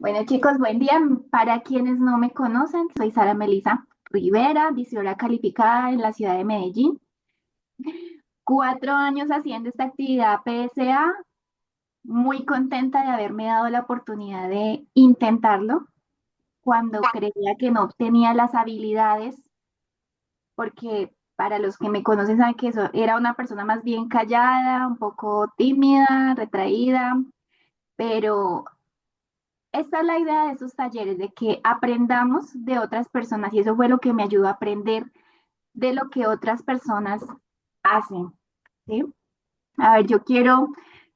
Bueno, chicos, buen día. Para quienes no me conocen, soy Sara Melisa Rivera, diseñadora calificada en la ciudad de Medellín. 4 años haciendo esta actividad PSA, muy contenta de haberme dado la oportunidad de intentarlo cuando creía que no tenía las habilidades, porque para los que me conocen saben que era una persona más bien callada, un poco tímida, retraída, pero esta es la idea de esos talleres, de que aprendamos de otras personas y eso fue lo que me ayudó a aprender de lo que otras personas hacen, ¿sí? A ver,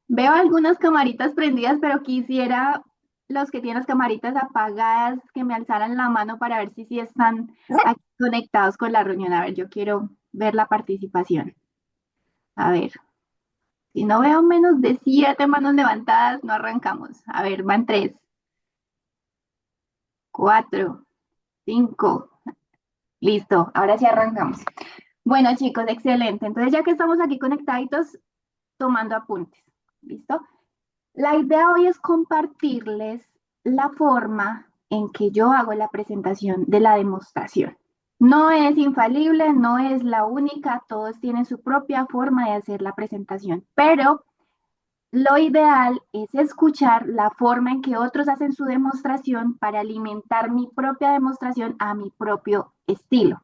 veo algunas camaritas prendidas, pero quisiera los que tienen las camaritas apagadas que me alzaran la mano para ver si sí están aquí conectados con la reunión. A ver, yo quiero ver la participación. A ver, si no veo menos de 7 manos levantadas, no arrancamos. A ver, van 3, 4, 5. Listo, ahora sí arrancamos. Bueno, chicos, excelente. Entonces, ya que estamos aquí conectaditos, tomando apuntes. ¿Listo? La idea hoy es compartirles la forma en que yo hago la presentación de la demostración. No es infalible, no es la única, todos tienen su propia forma de hacer la presentación, pero lo ideal es escuchar la forma en que otros hacen su demostración para alimentar mi propia demostración a mi propio estilo.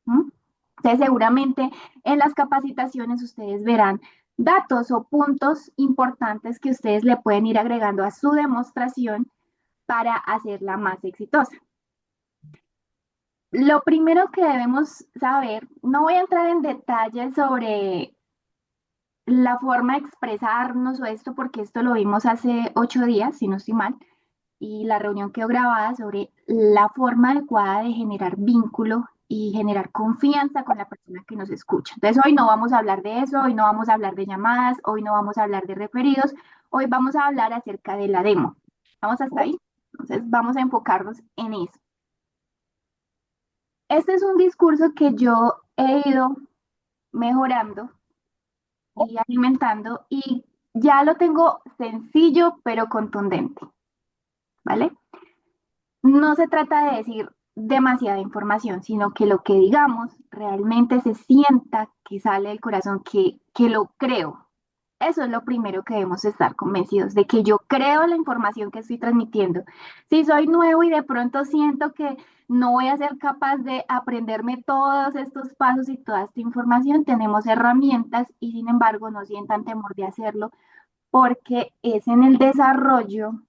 ¿Mm? Entonces, seguramente en las capacitaciones ustedes verán datos o puntos importantes que ustedes le pueden ir agregando a su demostración para hacerla más exitosa. Lo primero que debemos saber, no voy a entrar en detalles sobre la forma de expresarnos o esto, porque esto lo vimos hace 8 días, si no estoy mal, y la reunión quedó grabada sobre la forma adecuada de generar vínculo y generar confianza con la persona que nos escucha. Entonces, hoy no vamos a hablar de eso, hoy no vamos a hablar de llamadas, hoy no vamos a hablar de referidos, hoy vamos a hablar acerca de la demo. ¿Vamos hasta ahí? Entonces, vamos a enfocarnos en eso. Este es un discurso que yo he ido mejorando y alimentando y ya lo tengo sencillo pero contundente, ¿vale? No se trata de decir demasiada información, sino que lo que digamos realmente se sienta que sale del corazón, que lo creo. Eso es lo primero que debemos estar convencidos, de que yo creo la información que estoy transmitiendo. Si soy nuevo y de pronto siento que no voy a ser capaz de aprenderme todos estos pasos y toda esta información, tenemos herramientas y sin embargo no sientan temor de hacerlo porque es en el desarrollo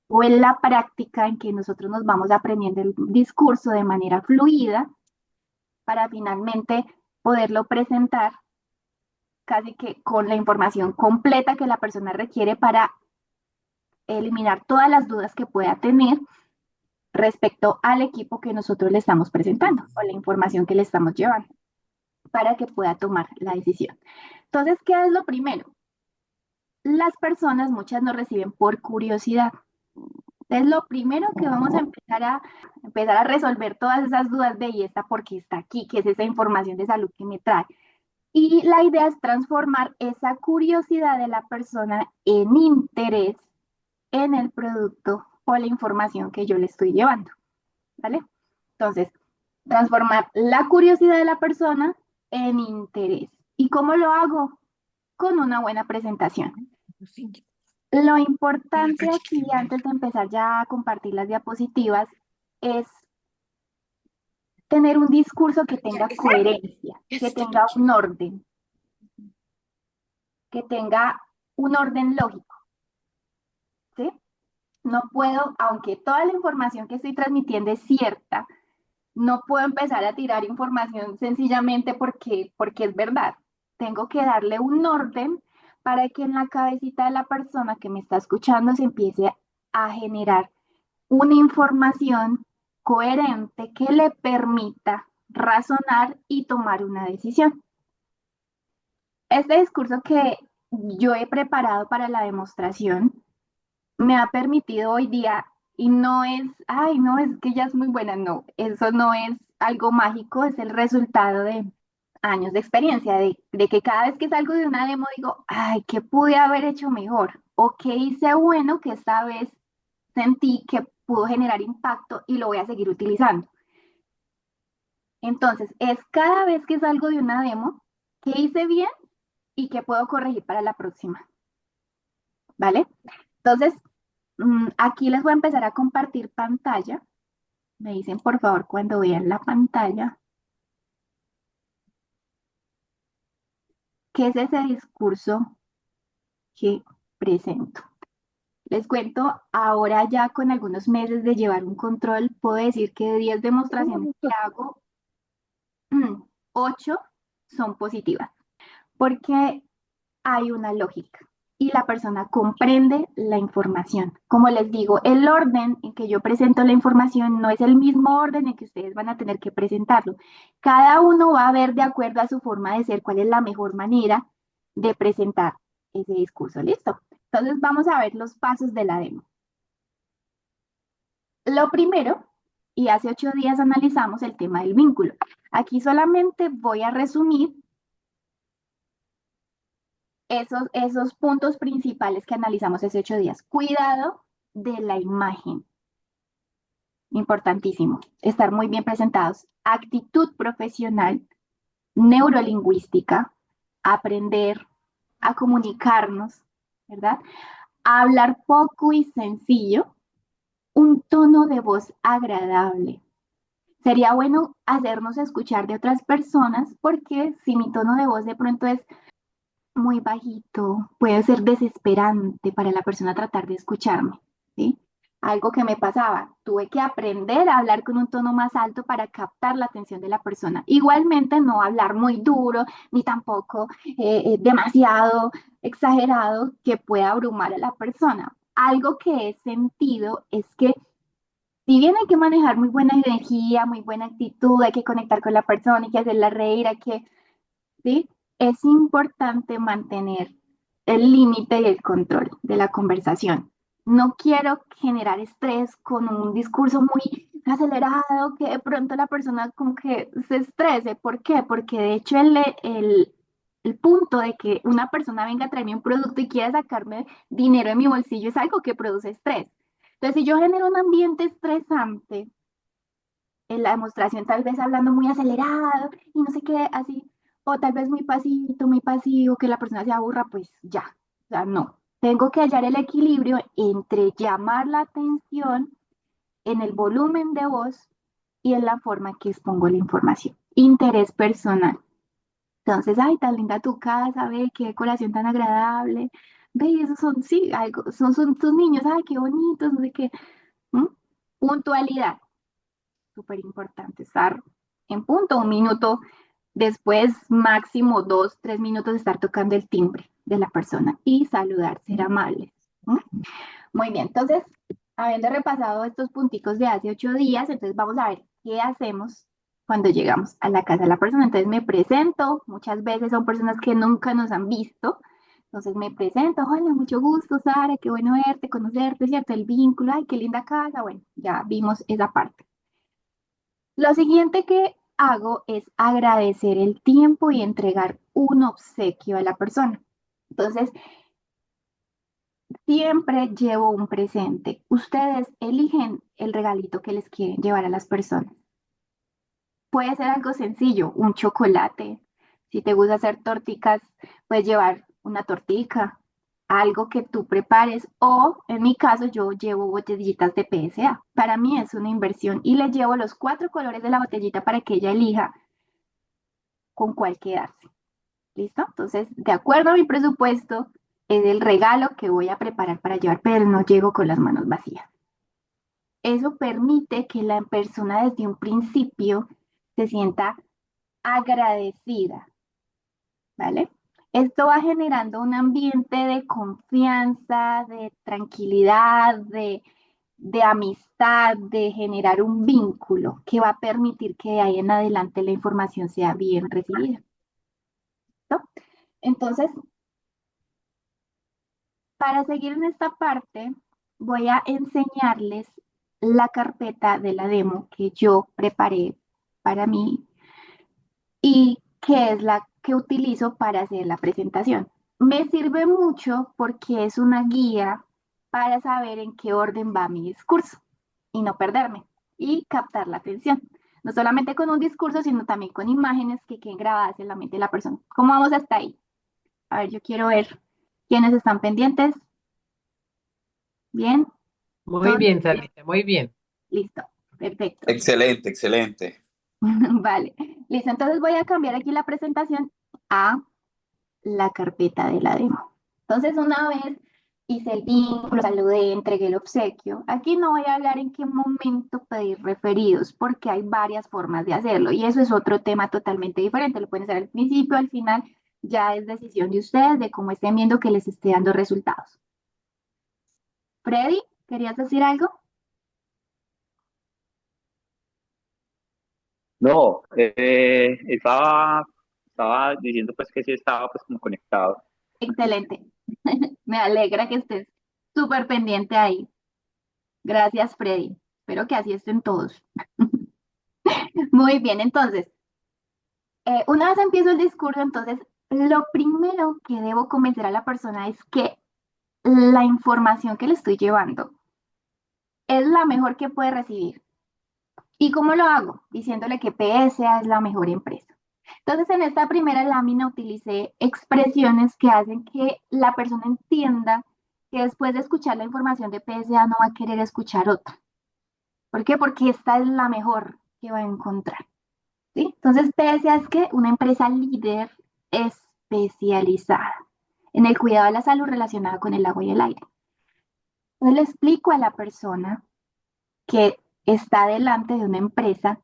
o en la práctica en que nosotros nos vamos aprendiendo el discurso de manera fluida para finalmente poderlo presentar casi que con la información completa que la persona requiere para eliminar todas las dudas que pueda tener respecto al equipo que nosotros le estamos presentando o la información que le estamos llevando para que pueda tomar la decisión. Entonces, ¿qué es lo primero? Las personas, muchas nos reciben por curiosidad. Entonces, lo primero que vamos a empezar a resolver todas esas dudas de y esta por qué está aquí, qué es esa información de salud que me trae. Y la idea es transformar esa curiosidad de la persona en interés en el producto o la información que yo le estoy llevando, ¿vale? Entonces, transformar la curiosidad de la persona en interés. ¿Y cómo lo hago? Con una buena presentación. Lo importante aquí, antes de empezar ya a compartir las diapositivas, es tener un discurso que tenga coherencia, que tenga un orden lógico, ¿sí? No puedo, aunque toda la información que estoy transmitiendo es cierta, no puedo empezar a tirar información sencillamente porque es verdad. Tengo que darle un orden para que en la cabecita de la persona que me está escuchando se empiece a generar una información coherente que le permita razonar y tomar una decisión. Este discurso que yo he preparado para la demostración me ha permitido hoy día, y no es, ay, no, es que ella es muy buena, no, eso no es algo mágico, es el resultado de años de experiencia, de que cada vez que salgo de una demo digo, ay, ¿qué pude haber hecho mejor? ¿O qué hice bueno que esta vez sentí que pudo generar impacto y lo voy a seguir utilizando. Entonces, es cada vez que salgo de una demo, qué hice bien y qué puedo corregir para la próxima, ¿vale? Entonces, aquí les voy a empezar a compartir pantalla. Me dicen, por favor, cuando vean la pantalla, ¿qué es ese discurso que presento? Les cuento, ahora ya con algunos meses de llevar un control, puedo decir que de 10 demostraciones que hago, 8 son positivas, porque hay una lógica y la persona comprende la información. Como les digo, el orden en que yo presento la información no es el mismo orden en que ustedes van a tener que presentarlo. Cada uno va a ver de acuerdo a su forma de ser cuál es la mejor manera de presentar ese discurso. ¿Listo? Entonces vamos a ver los pasos de la demo. Lo primero, y hace 8 días analizamos el tema del vínculo. Aquí solamente voy a resumir esos puntos principales que analizamos hace 8 días. Cuidado de la imagen, importantísimo. Estar muy bien presentados. Actitud profesional, neurolingüística, aprender a comunicarnos, ¿verdad? A hablar poco y sencillo, un tono de voz agradable. Sería bueno hacernos escuchar de otras personas porque si mi tono de voz de pronto es muy bajito, puede ser desesperante para la persona tratar de escucharme, ¿sí? Algo que me pasaba, tuve que aprender a hablar con un tono más alto para captar la atención de la persona. Igualmente, no hablar muy duro, ni tampoco demasiado exagerado que pueda abrumar a la persona. Algo que he sentido es que si bien hay que manejar muy buena energía, muy buena actitud, hay que conectar con la persona, hay que hacerla reír, hay que, ¿sí? Es importante mantener el límite y el control de la conversación. No quiero generar estrés con un discurso muy acelerado, que de pronto la persona como que se estrese. ¿Por qué? Porque de hecho el punto de que una persona venga a traerme un producto y quiera sacarme dinero de mi bolsillo es algo que produce estrés. Entonces, si yo genero un ambiente estresante, en la demostración tal vez hablando muy acelerado y no sé qué, así, o tal vez muy pasito, muy pasivo, que la persona se aburra, pues ya, o sea, no. Tengo que hallar el equilibrio entre llamar la atención en el volumen de voz y en la forma en que expongo la información. Interés personal. Entonces, ay, tan linda tu casa, ve, qué decoración tan agradable. Ve, esos son, sí, algo, son tus niños, ay, qué bonitos, no sé qué. ¿Mm? Puntualidad, súper importante, estar en punto, 1 minuto después, máximo 2, 3 minutos, estar tocando el timbre de la persona y saludar, ser amables. ¿Mm? Muy bien, entonces, habiendo repasado estos punticos de hace 8 días, entonces vamos a ver qué hacemos cuando llegamos a la casa de la persona. Entonces me presento, muchas veces son personas que nunca nos han visto, entonces me presento, hola, mucho gusto, Sara, qué bueno verte, conocerte, ¿cierto? El vínculo, ay, qué linda casa, bueno, ya vimos esa parte. Lo siguiente que hago es agradecer el tiempo y entregar un obsequio a la persona. Entonces, siempre llevo un presente. Ustedes eligen el regalito que les quieren llevar a las personas. Puede ser algo sencillo, un chocolate. Si te gusta hacer torticas, puedes llevar una tortica, algo que tú prepares o en mi caso yo llevo botellitas de PSA. Para mí es una inversión y le llevo los 4 colores de la botellita para que ella elija con cuál quedarse. ¿Listo? Entonces, de acuerdo a mi presupuesto, es el regalo que voy a preparar para llevar, pero no llego con las manos vacías. Eso permite que la persona desde un principio se sienta agradecida, ¿vale? Esto va generando un ambiente de confianza, de tranquilidad, de amistad, de generar un vínculo que va a permitir que de ahí en adelante la información sea bien recibida. ¿No? Entonces, para seguir en esta parte, voy a enseñarles la carpeta de la demo que yo preparé para mí y que es la que utilizo para hacer la presentación. Me sirve mucho porque es una guía para saber en qué orden va mi discurso y no perderme y captar la atención. No solamente con un discurso, sino también con imágenes que queden grabadas en la mente de la persona. ¿Cómo vamos hasta ahí? A ver, yo quiero ver quiénes están pendientes. Bien, Muy todos bien, Sarita, muy bien. listo, perfecto. Excelente, excelente. Vale, listo. Entonces voy a cambiar aquí la presentación a la carpeta de la demo. Entonces, una vez hice el vínculo, saludé, entregué el obsequio. Aquí no voy a hablar en qué momento pedir referidos, porque hay varias formas de hacerlo y eso es otro tema totalmente diferente. Lo pueden hacer al principio, al final, ya es decisión de ustedes de cómo estén viendo que les esté dando resultados. Freddy, ¿querías decir algo? No, estaba diciendo pues que sí estaba pues como conectado. Excelente. Me alegra que estés súper pendiente ahí. Gracias, Freddy. Espero que así estén todos. Muy bien, entonces, una vez empiezo el discurso, entonces, lo primero que debo convencer a la persona es que la información que le estoy llevando es la mejor que puede recibir. ¿Y cómo lo hago? Diciéndole que PSA es la mejor empresa. Entonces, en esta primera lámina utilicé expresiones que hacen que la persona entienda que después de escuchar la información de PSA no va a querer escuchar otra. ¿Por qué? Porque esta es la mejor que va a encontrar. ¿Sí? Entonces, PSA es que una empresa líder especializada en el cuidado de la salud relacionada con el agua y el aire. Entonces, le explico a la persona que está delante de una empresa,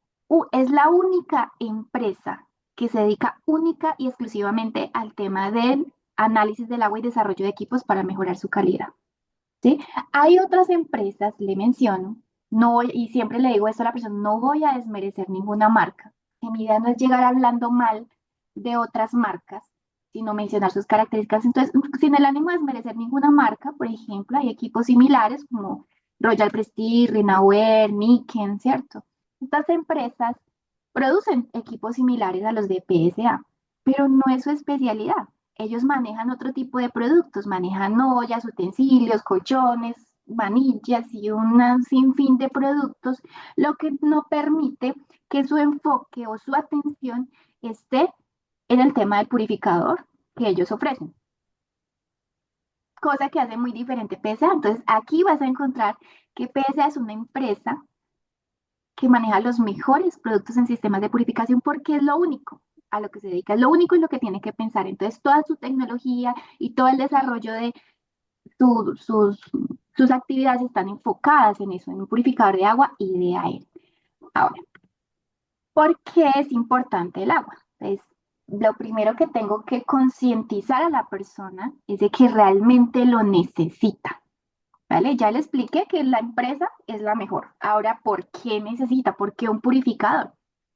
es la única empresa que se dedica única y exclusivamente al tema del análisis del agua y desarrollo de equipos para mejorar su calidad. ¿Sí? Hay otras empresas, le menciono, no voy, y siempre le digo esto a la persona, no voy a desmerecer ninguna marca, que mi idea no es llegar hablando mal de otras marcas, sino mencionar sus características. Entonces, sin el ánimo de desmerecer ninguna marca, por ejemplo, hay equipos similares como Royal Prestige, Rinauer, Niken, ¿cierto? Estas empresas producen equipos similares a los de PSA, pero no es su especialidad. Ellos manejan otro tipo de productos, manejan ollas, utensilios, colchones, manillas y un sinfín de productos, lo que no permite que su enfoque o su atención esté en el tema del purificador que ellos ofrecen, cosa que hace muy diferente PSA. Entonces, aquí vas a encontrar que PSA es una empresa que maneja los mejores productos en sistemas de purificación porque es lo único a lo que se dedica, es lo único en lo que tiene que pensar. Entonces, toda su tecnología y todo el desarrollo de su- sus, sus actividades están enfocadas en eso, en un purificador de agua y de aire. Ahora, ¿por qué es importante el agua? Pues lo primero que tengo que concientizar a la persona es de que realmente lo necesita. ¿Vale? Ya le expliqué que la empresa es la mejor. Ahora, ¿por qué necesita? ¿Por qué un purificador?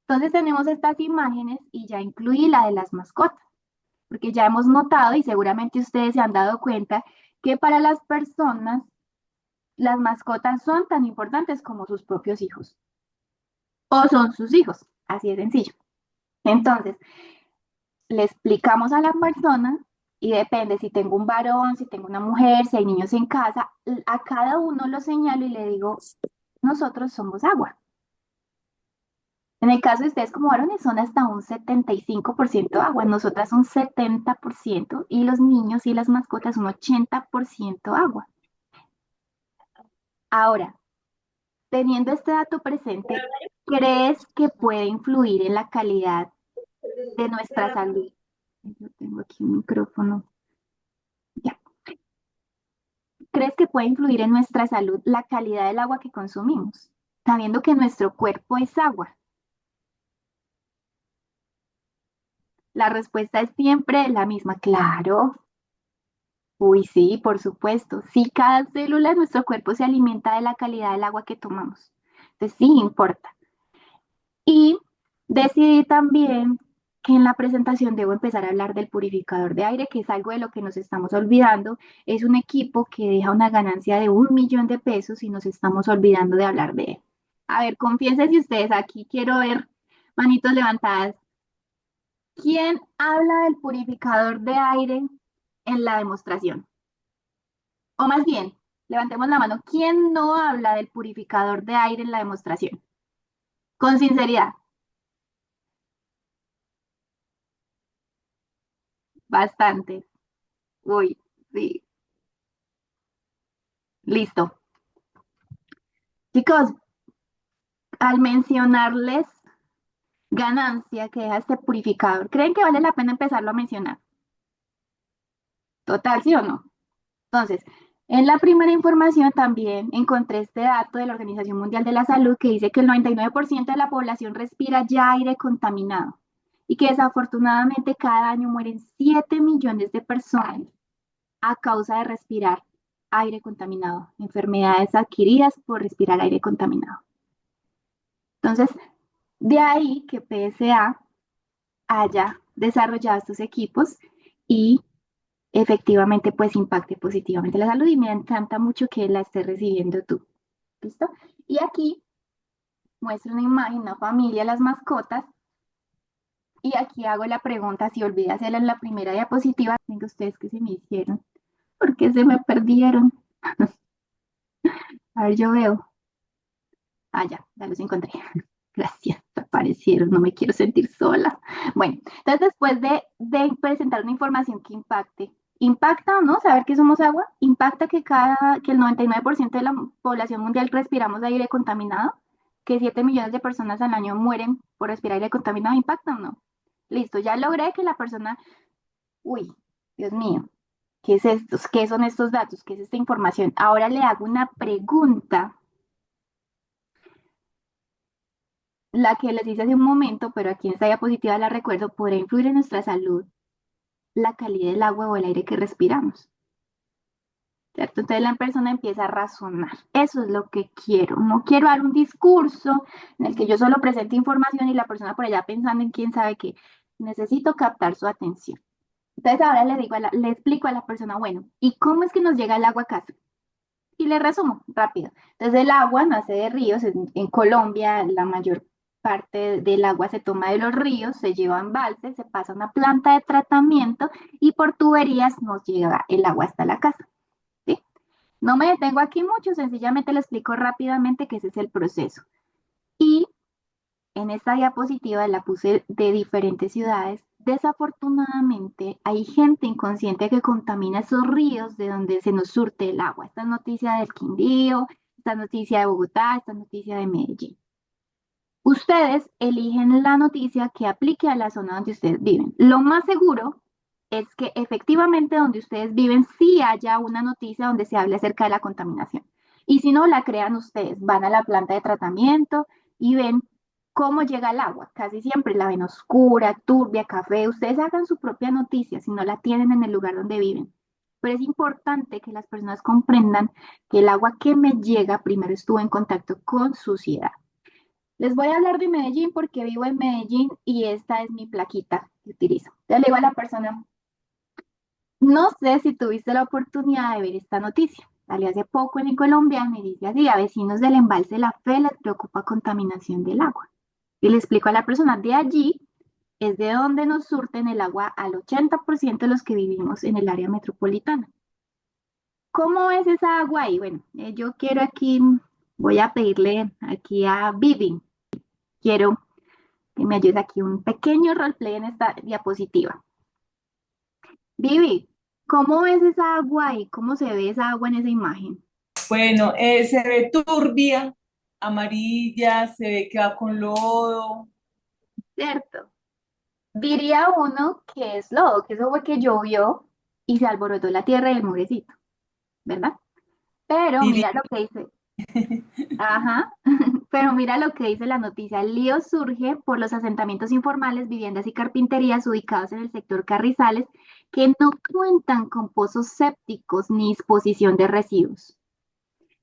Entonces tenemos estas imágenes y ya incluí la de las mascotas, porque ya hemos notado y seguramente ustedes se han dado cuenta que para las personas las mascotas son tan importantes como sus propios hijos o son sus hijos, así de sencillo. Entonces, le explicamos a la persona y depende si tengo un varón, si tengo una mujer, si hay niños en casa, a cada uno lo señalo y le digo, nosotros somos agua. En el caso de ustedes como varones son hasta un 75% agua, nosotras un 70% y los niños y las mascotas un 80% agua. Ahora, teniendo este dato presente, ¿crees que puede influir en la calidad de nuestra salud? Yo tengo aquí un micrófono. Ya. ¿Crees que puede influir en nuestra salud la calidad del agua que consumimos? Sabiendo que nuestro cuerpo es agua. La respuesta es siempre la misma. Claro. Uy, sí, por supuesto. Sí, cada célula de nuestro cuerpo se alimenta de la calidad del agua que tomamos. Entonces, sí importa. Y decidí también que en la presentación debo empezar a hablar del purificador de aire, que es algo de lo que nos estamos olvidando. Es un equipo que deja una ganancia de 1 millón de pesos y nos estamos olvidando de hablar de él. A ver, confiesen si ustedes aquí quiero ver manitos levantadas. ¿Quién habla del purificador de aire en la demostración? O más bien, Levantemos la mano. ¿Quién no habla del purificador de aire en la demostración? Con sinceridad. Bastante. Uy, sí. Listo. Chicos, al mencionarles ganancia que deja este purificador, ¿creen que vale la pena empezarlo a mencionar? Total, ¿sí o no? Entonces, en la primera información también encontré este dato de la Organización Mundial de la Salud que dice que el 99% de la población respira ya aire contaminado y que desafortunadamente cada año mueren 7 millones de personas a causa de respirar aire contaminado, enfermedades adquiridas por respirar aire contaminado. Entonces, de ahí que PSA haya desarrollado estos equipos y efectivamente pues impacte positivamente la salud y me encanta mucho que la estés recibiendo tú. ¿Listo? Y aquí muestro una imagen, una familia, las mascotas, y aquí hago la pregunta, si olvidé hacerla en la primera diapositiva, venga ustedes que se me hicieron, porque se me perdieron. A ver, yo veo. Ah, ya los encontré. Gracias, aparecieron, no me quiero sentir sola. Bueno, entonces después de presentar una información que impacte, ¿impacta o no saber que somos agua? ¿Impacta que el 99% de la población mundial respiramos aire contaminado? ¿Que 7 millones de personas al año mueren por respirar aire contaminado? ¿Impacta o no? Listo, ya logré que la persona, uy, Dios mío, ¿qué es esto? ¿Qué son estos datos? ¿Qué es esta información? Ahora le hago una pregunta, la que les hice hace un momento, pero aquí en esta diapositiva la recuerdo, ¿podrá influir en nuestra salud la calidad del agua o el aire que respiramos? ¿Cierto? Entonces la persona empieza a razonar. Eso es lo que quiero. No quiero dar un discurso en el que yo solo presente información y la persona por allá pensando en quién sabe qué. Necesito captar su atención. Entonces ahora le explico a la persona, bueno, ¿y cómo es que nos llega el agua a casa? Y le resumo rápido. Entonces el agua nace de ríos. En Colombia la mayor parte del agua se toma de los ríos, se lleva en embalses, se pasa a una planta de tratamiento y por tuberías nos llega el agua hasta la casa. ¿Sí? No me detengo aquí mucho, sencillamente le explico rápidamente que ese es el proceso. Y en esta diapositiva la puse de diferentes ciudades. Desafortunadamente, hay gente inconsciente que contamina esos ríos de donde se nos surte el agua. Esta es noticia del Quindío, esta es noticia de Bogotá, esta es noticia de Medellín. Ustedes eligen la noticia que aplique a la zona donde ustedes viven. Lo más seguro es que efectivamente donde ustedes viven sí haya una noticia donde se hable acerca de la contaminación. Y si no, la crean ustedes. Van a la planta de tratamiento y ven cómo llega el agua. Casi siempre la ven oscura, turbia, café. Ustedes hagan su propia noticia si no la tienen en el lugar donde viven. Pero es importante que las personas comprendan que el agua que me llega primero estuvo en contacto con suciedad. Les voy a hablar de Medellín porque vivo en Medellín y esta es mi plaquita que utilizo. Ya le digo a la persona, no sé si tuviste la oportunidad de ver esta noticia. Salió hace poco en Colombia, me dice así, a vecinos del embalse La Fe les preocupa contaminación del agua. Y le explico a la persona, de allí es de donde nos surten el agua al 80% de los que vivimos en el área metropolitana. ¿Cómo es esa agua ahí? Bueno, yo quiero aquí, voy a pedirle aquí a Vivi, quiero que me ayude aquí un pequeño roleplay en esta diapositiva. Vivi, ¿cómo es esa agua y cómo se ve esa agua en esa imagen? Bueno, se ve turbia, amarilla, se ve que va con lodo. ¿Cierto? Diría uno que es lodo, que eso fue que llovió y se alborotó la tierra y el murecito, ¿verdad? Pero Y mira lo que dice, ajá, pero mira lo que dice la noticia. El lío surge por los asentamientos informales, viviendas y carpinterías ubicados en el sector Carrizales que no cuentan con pozos sépticos ni disposición de residuos.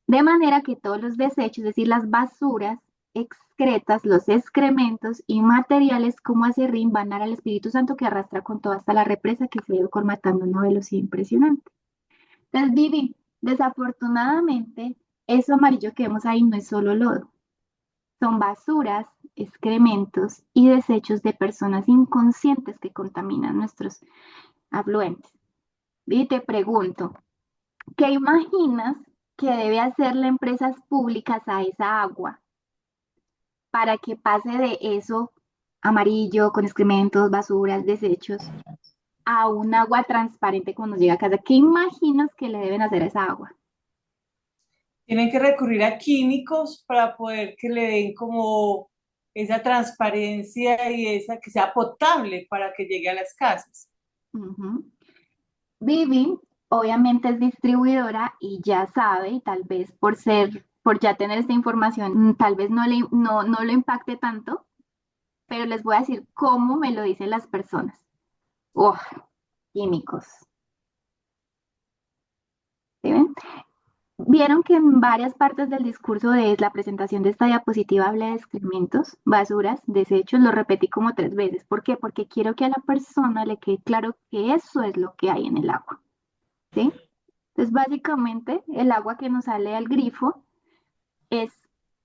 De manera que todos los desechos, es decir, las basuras, excretas, los excrementos y materiales como acerrín van al Espíritu Santo que arrastra con toda hasta la represa que se debe colmatando a una velocidad impresionante. Entonces, Vivi, desafortunadamente, eso amarillo que vemos ahí no es solo lodo, son basuras, excrementos y desechos de personas inconscientes que contaminan nuestros afluentes. Y te pregunto, ¿qué imaginas que debe hacerle empresas públicas a esa agua para que pase de eso amarillo con excrementos, basuras, desechos a un agua transparente cuando llega a casa? ¿Qué imaginas que le deben hacer a esa agua? Tienen que recurrir a químicos para poder que le den como esa transparencia y esa que sea potable para que llegue a las casas. Ujú. Vivi, obviamente es distribuidora y ya sabe, y tal vez por ya tener esta información, tal vez no lo impacte tanto, pero les voy a decir cómo me lo dicen las personas. Uf, químicos. ¿Sí ven? Vieron que en varias partes del discurso de la presentación de esta diapositiva hablé de excrementos, basuras, desechos, lo repetí como 3 veces. ¿Por qué? Porque quiero que a la persona le quede claro que eso es lo que hay en el agua, ¿sí? Entonces, básicamente, el agua que nos sale al grifo es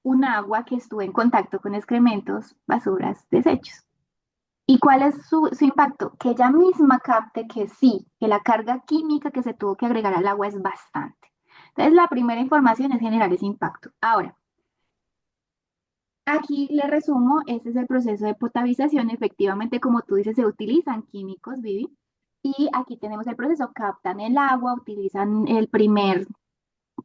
un agua que estuvo en contacto con excrementos, basuras, desechos. ¿Y cuál es su impacto? Que ella misma capte que sí, que la carga química que se tuvo que agregar al agua es bastante. Entonces, la primera información es generar ese impacto. Ahora, aquí le resumo, este es el proceso de potabilización. Efectivamente, como tú dices, se utilizan químicos, Vivi. Y aquí tenemos el proceso, captan el agua, utilizan el primer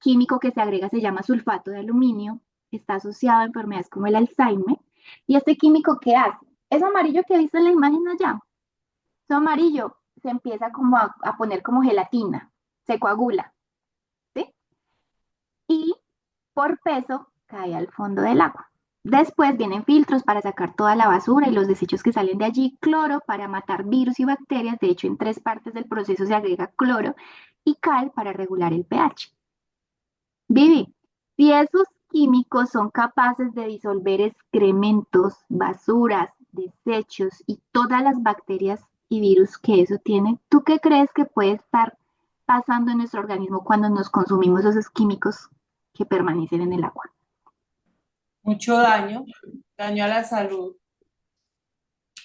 químico que se agrega, se llama sulfato de aluminio, está asociado a enfermedades como el Alzheimer. ¿Y este químico qué hace? Es amarillo que viste en la imagen allá. Eso amarillo se empieza como a poner como gelatina, se coagula, ¿sí? Y por peso cae al fondo del agua. Después vienen filtros para sacar toda la basura y los desechos que salen de allí, cloro para matar virus y bacterias, de hecho en 3 partes del proceso se agrega cloro, y cal para regular el pH. Vivi, si esos químicos son capaces de disolver excrementos, basuras, desechos y todas las bacterias y virus que eso tiene, ¿tú qué crees que puede estar pasando en nuestro organismo cuando nos consumimos esos químicos que permanecen en el agua? Mucho daño, daño a la salud.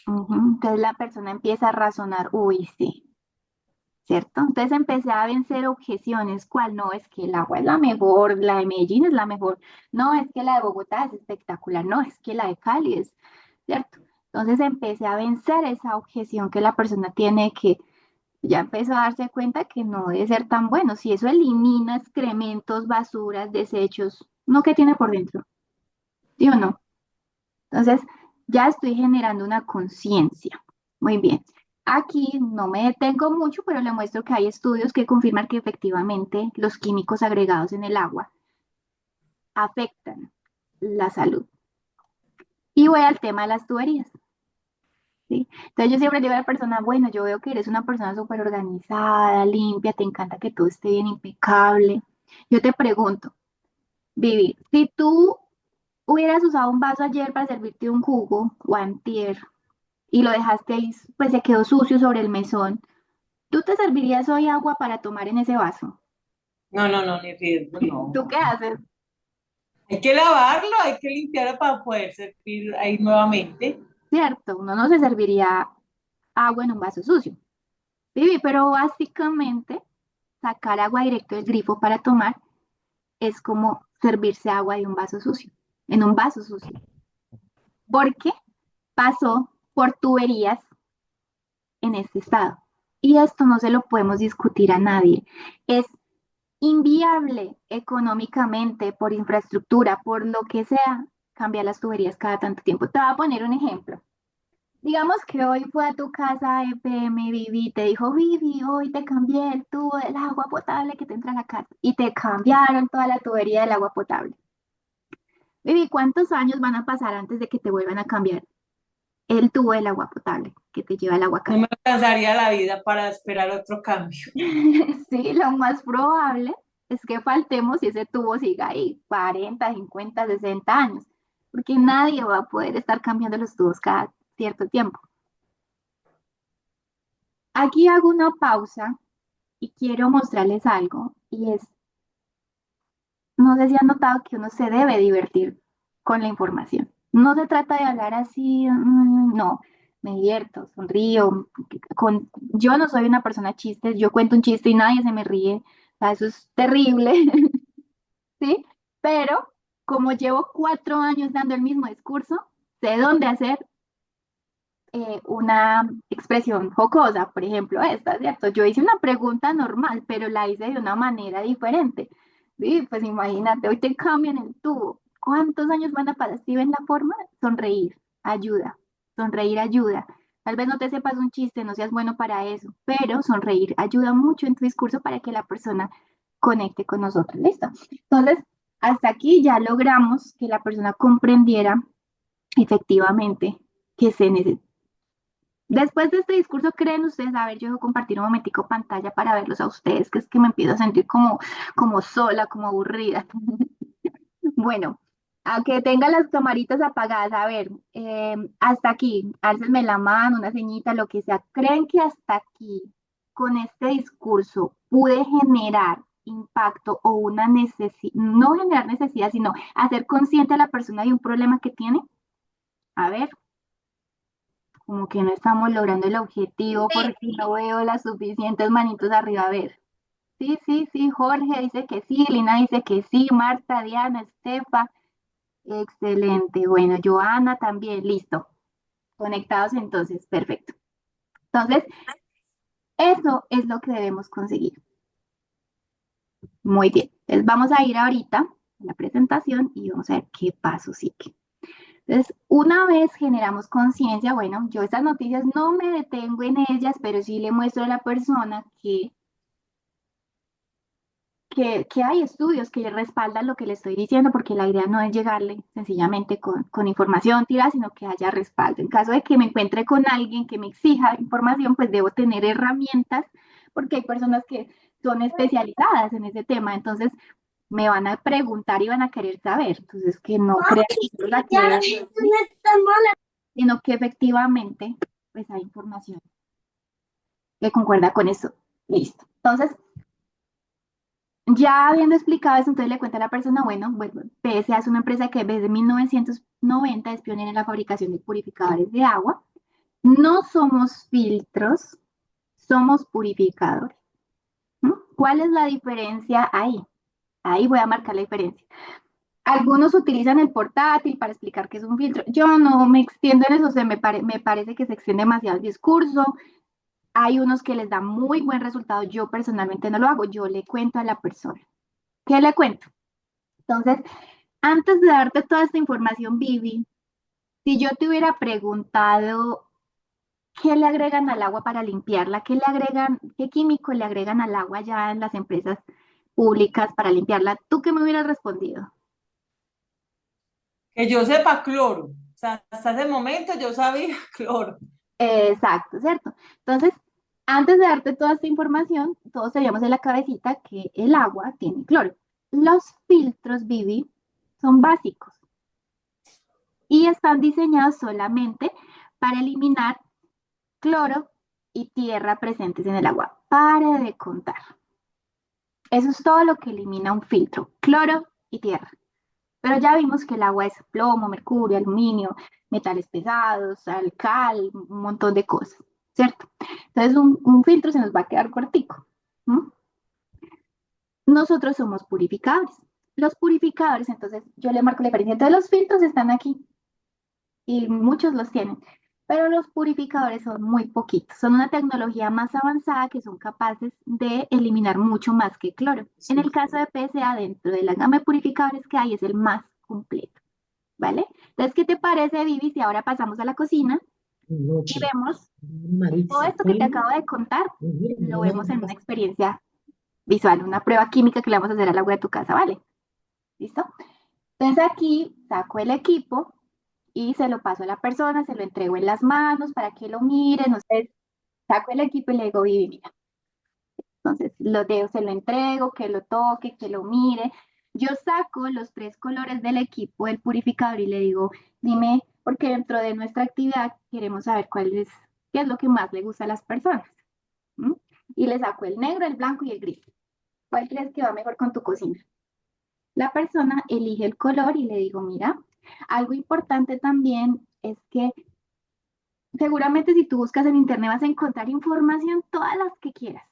Ujú. Entonces la persona empieza a razonar, uy, sí, ¿cierto? Entonces empecé a vencer objeciones, ¿cuál? No, es que el agua es la mejor, la de Medellín es la mejor, no, es que la de Bogotá es espectacular, no, es que la de Cali es, ¿cierto? Entonces empecé a vencer esa objeción que la persona tiene, que ya empezó a darse cuenta que no debe ser tan bueno. Si eso elimina excrementos, basuras, desechos, ¿no? ¿Qué tiene por dentro? ¿Sí o no? Entonces, ya estoy generando una conciencia. Muy bien. Aquí no me detengo mucho, pero le muestro que hay estudios que confirman que efectivamente los químicos agregados en el agua afectan la salud. Y voy al tema de las tuberías, ¿sí? Entonces yo siempre digo a la persona, bueno, yo veo que eres una persona súper organizada, limpia, te encanta que todo esté bien impecable. Yo te pregunto, Vivi, si tú hubieras usado un vaso ayer para servirte un jugo o antier, y lo dejaste ahí, pues se quedó sucio sobre el mesón, ¿tú te servirías hoy agua para tomar en ese vaso? No, no, no, ni riesgo, no. ¿Tú qué haces? Hay que lavarlo, hay que limpiarlo para poder servir ahí nuevamente. Cierto, uno no se serviría agua en un vaso sucio. Vivi, pero básicamente sacar agua directo del grifo para tomar es como servirse agua de un vaso sucio, en un vaso sucio, porque pasó por tuberías en este estado. Y esto no se lo podemos discutir a nadie. Es inviable económicamente, por infraestructura, por lo que sea, cambiar las tuberías cada tanto tiempo. Te voy a poner un ejemplo. Digamos que hoy fue a tu casa EPM Vivi, te dijo, Vivi, hoy te cambié el tubo del agua potable que te entra a la casa y te cambiaron toda la tubería del agua potable. Vivi, ¿cuántos años van a pasar antes de que te vuelvan a cambiar el tubo del agua potable que te lleva el agua a No casa? me alcanzaría la vida para esperar otro cambio. Sí, lo más probable es que faltemos y ese tubo siga ahí 40, 50, 60 años, porque nadie va a poder estar cambiando los tubos cada cierto tiempo. Aquí hago una pausa y quiero mostrarles algo, y es, no sé si han notado que uno se debe divertir con la información. No se trata de hablar así, no, me divierto, sonrío. Yo no soy una persona chistes, yo cuento un chiste y nadie se me ríe, o sea, eso es terrible. ¿sí? Pero como llevo 4 años dando el mismo discurso, sé dónde hacer una expresión jocosa, por ejemplo, esta, ¿cierto? Yo hice una pregunta normal, pero la hice de una manera diferente. Sí, pues imagínate, hoy te cambian el tubo. ¿Cuántos años van a pasar? ¿Sí ven la forma? Sonreír, ayuda. Sonreír ayuda. Tal vez no te sepas un chiste, no seas bueno para eso, pero sonreír ayuda mucho en tu discurso para que la persona conecte con nosotros. ¿Listo? Entonces, hasta aquí ya logramos que la persona comprendiera efectivamente que se necesita. Después de este discurso, ¿creen ustedes? A ver, yo voy a compartir un momentico pantalla para verlos a ustedes, que es que me empiezo a sentir como sola, como aburrida. Bueno, aunque tenga las camaritas apagadas, a ver, hasta aquí, álcenme la mano, una ceñita, lo que sea. ¿Creen que hasta aquí, con este discurso, pude generar impacto o una necesidad, no generar necesidad, sino hacer consciente a la persona de un problema que tiene? A ver, como que no estamos logrando el objetivo porque no veo las suficientes manitos arriba. A ver, sí, sí, sí, Jorge dice que sí, Lina dice que sí, Marta, Diana, Estefa, excelente. Bueno, Joana también, listo. Conectados entonces, perfecto. Entonces, eso es lo que debemos conseguir. Muy bien. Entonces, vamos a ir ahorita a la presentación y vamos a ver qué paso sigue. Entonces, una vez generamos conciencia, bueno, yo estas noticias no me detengo en ellas, pero sí le muestro a la persona que hay estudios que respaldan lo que le estoy diciendo, porque la idea no es llegarle sencillamente con información tirada, sino que haya respaldo. En caso de que me encuentre con alguien que me exija información, pues debo tener herramientas, porque hay personas que son especializadas en ese tema, entonces me van a preguntar y van a querer saber. Entonces, que no crean que yo la crea, sino que efectivamente, pues hay información que concuerda con eso. Listo. Entonces, ya habiendo explicado eso, entonces le cuenta a la persona, bueno, PSA es una empresa que desde 1990 es pionera en la fabricación de purificadores de agua. No somos filtros, somos purificadores. ¿Mm? ¿Cuál es la diferencia ahí? Ahí voy a marcar la diferencia. Algunos utilizan el portátil para explicar qué es un filtro. Yo no me extiendo en eso, me parece que se extiende demasiado el discurso. Hay unos que les da muy buen resultado. Yo personalmente no lo hago, yo le cuento a la persona. ¿Qué le cuento? Entonces, antes de darte toda esta información, Vivi, si yo te hubiera preguntado qué le agregan al agua para limpiarla, qué le agregan, qué químico le agregan al agua ya en las empresas públicas para limpiarla, ¿tú qué me hubieras respondido? Que yo sepa cloro. O sea, hasta ese momento yo sabía cloro. Exacto, ¿cierto? Entonces, antes de darte toda esta información, todos teníamos en la cabecita que el agua tiene cloro. Los filtros, Vivi, son básicos y están diseñados solamente para eliminar cloro y tierra presentes en el agua. Pare de contar. Eso es todo lo que elimina un filtro, cloro y tierra. Pero ya vimos que el agua es plomo, mercurio, aluminio, metales pesados, alcal, un montón de cosas, ¿cierto? Entonces un filtro se nos va a quedar cortico. ¿Mm? Nosotros somos purificadores. Los purificadores, entonces yo le marco la diferencia. Entonces los filtros están aquí y muchos los tienen, pero los purificadores son muy poquitos. Son una tecnología más avanzada que son capaces de eliminar mucho más que cloro. En el caso de PSA, dentro de la gama de purificadores que hay, es el más completo, ¿vale? Entonces, ¿qué te parece, Vivi, si ahora pasamos a la cocina y vemos todo esto que te acabo de contar? Lo vemos en una experiencia visual, una prueba química que le vamos a hacer al agua de tu casa, ¿vale? ¿Listo? Entonces aquí saco el equipo y se lo paso a la persona, se lo entrego en las manos para que lo mire, no sé, saco el equipo y le digo, Vivi, mira. Entonces lo dejo, se lo entrego, que lo toque, que lo mire. Yo saco los 3 colores del equipo del purificador y le digo, dime, porque dentro de nuestra actividad queremos saber qué es lo que más le gusta a las personas. ¿Mm? Y le saco el negro, el blanco y el gris. ¿Cuál crees que va mejor con tu cocina? La persona elige el color y le digo, mira, algo importante también es que seguramente si tú buscas en internet vas a encontrar información todas las que quieras.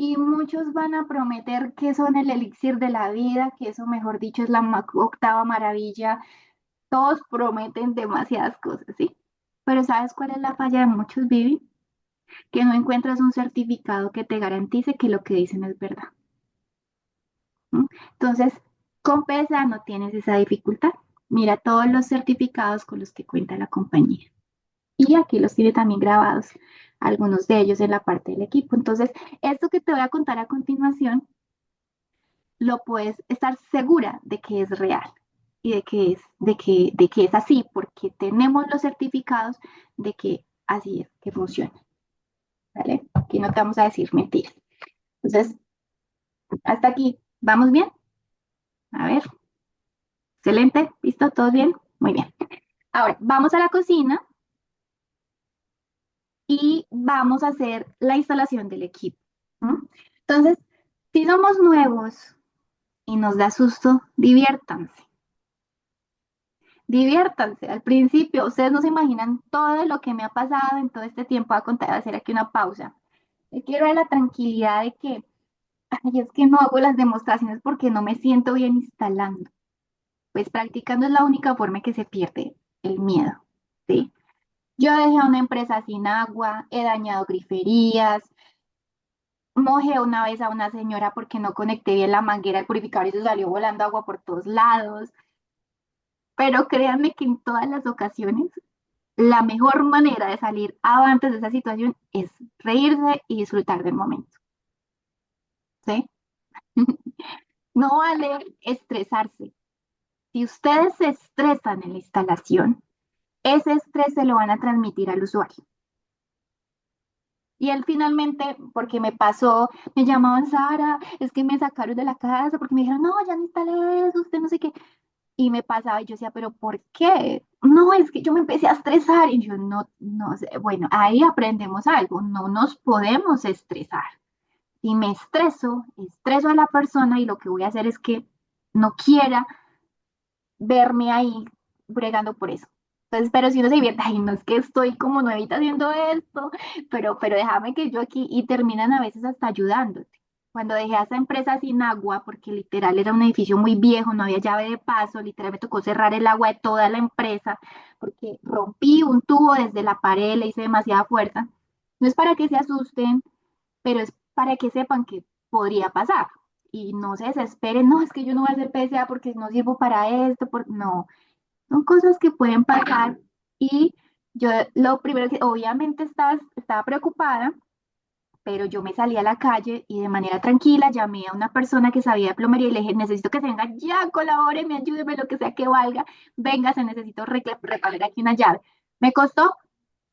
Y muchos van a prometer que son el elixir de la vida, que eso, mejor dicho, es la octava maravilla. Todos prometen demasiadas cosas, ¿sí? Pero ¿sabes cuál es la falla de muchos, Vivi? Que no encuentras un certificado que te garantice que lo que dicen es verdad. ¿Mm? Entonces, con PSA no tienes esa dificultad. Mira todos los certificados con los que cuenta la compañía. Y aquí los tiene también grabados, algunos de ellos en la parte del equipo. Entonces, esto que te voy a contar a continuación, lo puedes estar segura de que es real y de que es así, porque tenemos los certificados de que así es, que funciona. ¿Vale? Aquí no te vamos a decir mentiras. Entonces, hasta aquí, ¿vamos bien? A ver, excelente, ¿listo? ¿Todo bien? Muy bien. Ahora, vamos a la cocina y vamos a hacer la instalación del equipo. ¿Mm? Entonces, si somos nuevos y nos da susto, diviértanse. Diviértanse. Al principio, ustedes no se imaginan todo lo que me ha pasado en todo este tiempo. Voy a contar, a hacer aquí una pausa. Quiero dar la tranquilidad de que, ay, es que no hago las demostraciones porque no me siento bien instalando. Pues practicando es la única forma en que se pierde el miedo, ¿sí? Yo dejé a una empresa sin agua, he dañado griferías, mojé una vez a una señora porque no conecté bien la manguera del purificador y se salió volando agua por todos lados. Pero créanme que en todas las ocasiones, la mejor manera de salir avantes de esa situación es reírse y disfrutar del momento, ¿sí? No vale estresarse. Si ustedes se estresan en la instalación, ese estrés se lo van a transmitir al usuario. Y él finalmente, porque me pasó, me llamaban Sara, es que me sacaron de la casa porque me dijeron, no, ya no instalé eso, usted no sé qué. Y me pasaba y yo decía, pero ¿por qué? No, es que yo me empecé a estresar y yo no sé. Bueno, ahí aprendemos algo, no nos podemos estresar. Si me estreso a la persona y lo que voy a hacer es que no quiera verme ahí bregando por eso. Entonces, pero si uno se divierte, ay, no es que estoy como nuevita haciendo esto, pero déjame que yo aquí, y terminan a veces hasta ayudándote. Cuando dejé a esa empresa sin agua, porque literal era un edificio muy viejo, no había llave de paso, literal me tocó cerrar el agua de toda la empresa, porque rompí un tubo desde la pared, le hice demasiada fuerza. No es para que se asusten, pero es para que sepan que podría pasar y no se desesperen, no, es que yo no voy a hacer PSA porque no sirvo para esto, no, son cosas que pueden pasar y yo lo primero que, obviamente estaba preocupada, pero yo me salí a la calle y de manera tranquila llamé a una persona que sabía de plomería y le dije, necesito que se venga ya, colabore, me ayúdeme, lo que sea que valga, venga, se necesito reparar aquí una llave. ¿Me costó?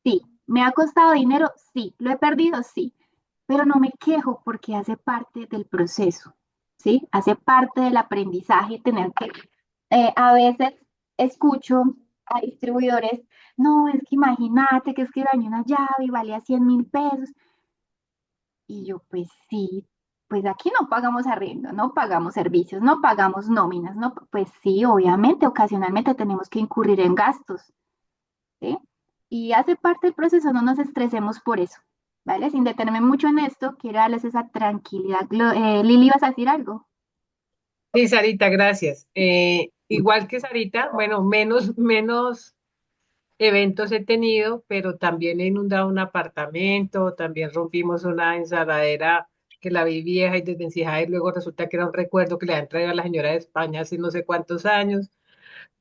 Sí. ¿Me ha costado dinero? Sí. ¿Lo he perdido? Sí, pero no me quejo porque hace parte del proceso, ¿sí? Hace parte del aprendizaje tener que, a veces escucho a distribuidores, no, es que imagínate que es que dañé una llave y valía 100.000 pesos. Y yo, pues sí, pues aquí no pagamos arriendo, no pagamos servicios, no pagamos nóminas, no, pues sí, obviamente, ocasionalmente tenemos que incurrir en gastos, ¿sí? Y hace parte del proceso, no nos estresemos por eso, ¿vale? Sin detenerme mucho en esto, quiero darles esa tranquilidad. Lili, ¿vas a decir algo? Sí, Sarita, gracias. Igual que Sarita, bueno, menos eventos he tenido, pero también he inundado un apartamento, también rompimos una ensaladera que la vi vieja y desvencijada y luego resulta que era un recuerdo que le han traído a la señora de España hace no sé cuántos años.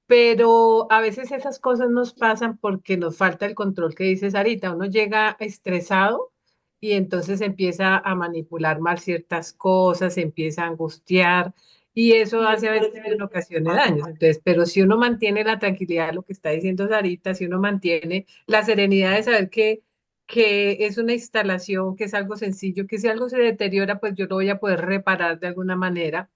Pero a veces esas cosas nos pasan porque nos falta el control que dice Sarita. Uno llega estresado y entonces empieza a manipular mal ciertas cosas, se empieza a angustiar y eso Y hace a eso veces en ocasiones daños. Entonces, pero si uno mantiene la tranquilidad, lo que está diciendo Sarita, si uno mantiene la serenidad de saber que es una instalación, que es algo sencillo, que si algo se deteriora, pues yo lo voy a poder reparar de alguna manera,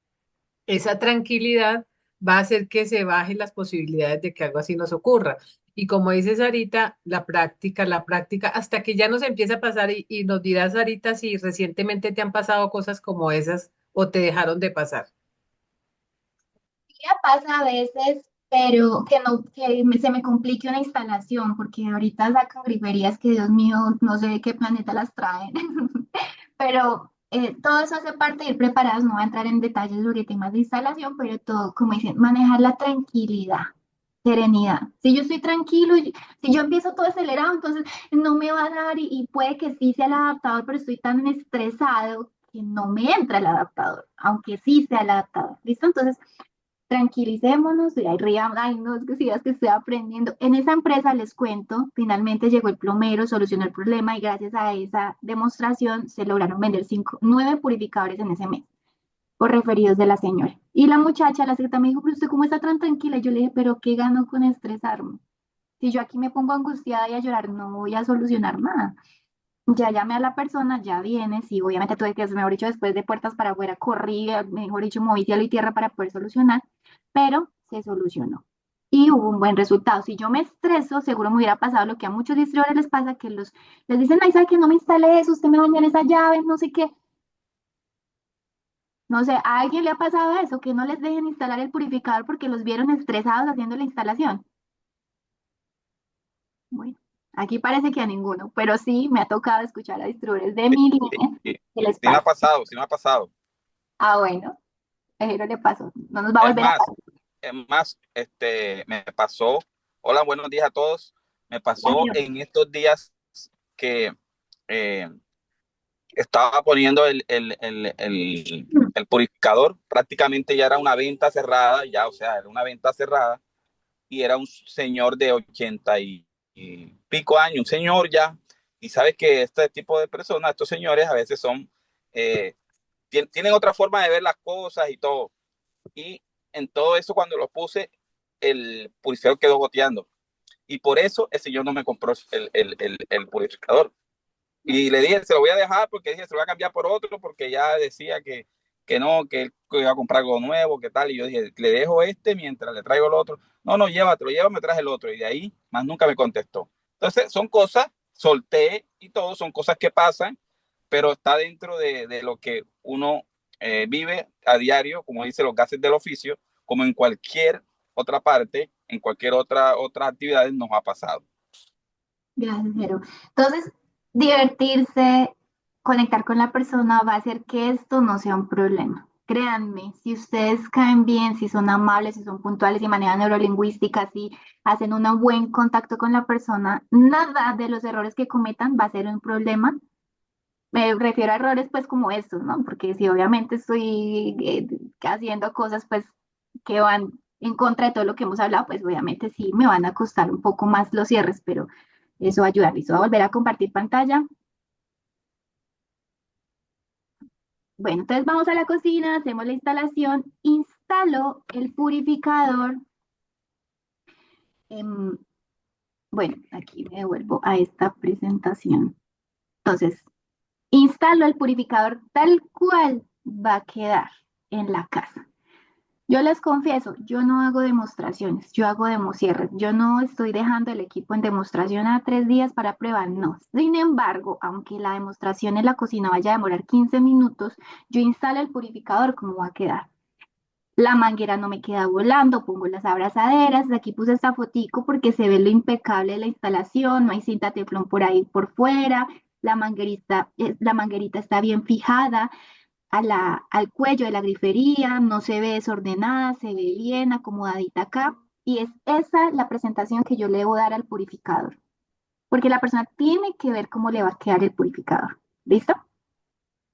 esa tranquilidad va a hacer que se bajen las posibilidades de que algo así nos ocurra. Y como dice Sarita, la práctica, hasta que ya nos empieza a pasar y nos dirás, Sarita, si recientemente te han pasado cosas como esas o te dejaron de pasar. Ya pasa a veces, pero que no, se me complique una instalación, porque ahorita sacan griferías que, Dios mío, no sé de qué planeta las traen. Pero todo eso hace parte de ir preparados, no voy a entrar en detalles sobre temas de instalación, pero todo, como dicen, manejar la tranquilidad, serenidad. Si yo estoy tranquilo, si yo empiezo todo acelerado, entonces no me va a dar y puede que sí sea el adaptador, pero estoy tan estresado que no me entra el adaptador, aunque sí sea el adaptador. ¿Listo? Entonces, tranquilicémonos y ahí ríamos, ay, no, es que si es que estoy aprendiendo. En esa empresa les cuento, finalmente llegó el plomero, solucionó el problema y gracias a esa demostración se lograron vender 9 purificadores en ese mes por referidos de la señora. Y la muchacha, la secretaria, me dijo, pero usted cómo está tan tranquila. Y yo le dije, pero ¿qué gano con estresarme? Si yo aquí me pongo angustiada y a llorar, no voy a solucionar nada. Ya llamé a la persona, ya viene, sí, obviamente tuve que, mejor dicho, después de puertas para afuera, corrí, mejor dicho, moví cielo y tierra para poder solucionar, pero se solucionó. Y hubo un buen resultado. Si yo me estreso, seguro me hubiera pasado lo que a muchos distribuidores les pasa, que les dicen, ay, ¿sabe que no me instale eso? Usted me va a dañar esa llave, no sé qué. No sé, ¿a alguien le ha pasado eso? Que no les dejen instalar el purificador porque los vieron estresados haciendo la instalación. Bueno, aquí parece que a ninguno, pero sí me ha tocado escuchar a distribuidores de Sí, mi sí, línea sí, que les sí me ha pasa. pasado, sí me ha pasado. Ah, bueno, no le pasó. No nos va a Es volver a más, pasar. me pasó, hola, buenos días a todos. Me pasó Darío. en estos días que eh, estaba poniendo el purificador, prácticamente ya era una venta cerrada, ya, o sea, era una venta cerrada, y era un señor de 80 y pico años, un señor ya, y sabes que este tipo de personas, estos señores a veces son, eh, tienen otra forma de ver las cosas y todo. Y en todo eso, cuando lo puse, el purificador quedó goteando. Y por eso el señor no me compró el purificador. Y le dije, se lo voy a dejar porque dije, se lo voy a cambiar por otro porque ya decía que no, que él iba a comprar algo nuevo, que tal. Y yo dije, le dejo este mientras le traigo el otro. No, no, llévatelo, llévame, traje el otro. Y de ahí, más nunca me contestó. Entonces, son cosas, solté y todo, son cosas que pasan, pero está dentro de lo que uno vive a diario, como dice, los gases del oficio, como en cualquier otra parte, en cualquier otra actividad nos ha pasado. Gracias, Jero. Entonces, divertirse, conectar con la persona va a hacer que esto no sea un problema. Créanme, si ustedes caen bien, si son amables, si son puntuales, si manejan neurolingüística, si hacen un buen contacto con la persona, nada de los errores que cometan va a ser un problema. Me refiero a errores pues como estos, ¿no? Porque si obviamente estoy haciendo cosas pues que van en contra de todo lo que hemos hablado, pues obviamente sí me van a costar un poco más los cierres, pero eso va a ayudar. Listo, voy a volver a compartir pantalla. Bueno, entonces vamos a la cocina, hacemos la instalación, instalo el purificador. em, bueno, aquí me devuelvo a esta presentación. Entonces, instalo el purificador tal cual va a quedar en la casa. Yo les confieso, yo no hago demostraciones, yo hago democierres. Yo no estoy dejando el equipo en demostración a 3 días para prueba, no. Sin embargo, aunque la demostración en la cocina vaya a demorar 15 minutos, yo instalo el purificador como va a quedar. La manguera no me queda volando, pongo las abrazaderas, aquí puse esta fotico porque se ve lo impecable de la instalación, no hay cinta teflón por ahí por fuera, la manguerita está bien fijada al cuello de la grifería, no se ve desordenada, se ve bien acomodadita acá. Y es esa la presentación que yo le debo dar al purificador, porque la persona tiene que ver cómo le va a quedar el purificador. ¿Listo?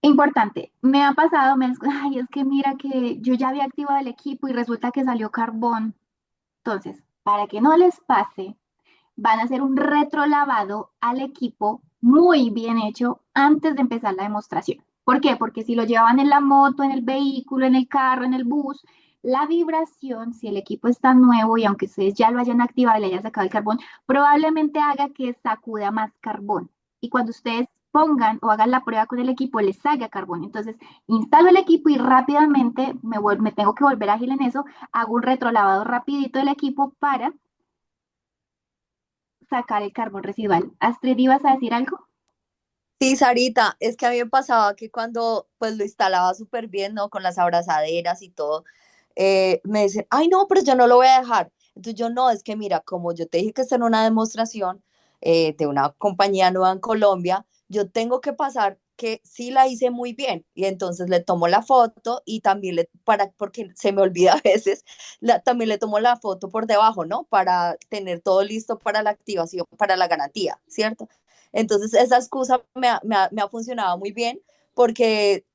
Importante, me ha pasado, ay, es que mira que yo ya había activado el equipo y resulta que salió carbón. Entonces, para que no les pase, van a hacer un retrolavado al equipo muy bien hecho antes de empezar la demostración. ¿Por qué? Porque si lo llevaban en la moto, en el vehículo, en el carro, en el bus, la vibración, si el equipo está nuevo y aunque ustedes ya lo hayan activado y le hayan sacado el carbón, probablemente haga que sacuda más carbón. Y cuando ustedes pongan o hagan la prueba con el equipo, les salga carbón. Entonces, instalo el equipo y rápidamente me tengo que volver ágil en eso, hago un retrolavado rapidito del equipo para sacar el carbón residual. Astrid, ¿ibas a decir algo? Sí, Sarita, es que a mí me pasaba que cuando pues lo instalaba súper bien, ¿no? Con las abrazaderas y todo, me dicen, ay, no, pero yo no lo voy a dejar. Entonces yo no, es que mira, como yo te dije que está en una demostración de una compañía nueva en Colombia, yo tengo que pasar que sí la hice muy bien y entonces le tomo la foto y también porque se me olvida a veces, también le tomo la foto por debajo, ¿no? Para tener todo listo para la activación, para la garantía, ¿cierto? Entonces esa excusa me ha funcionado muy bien porque,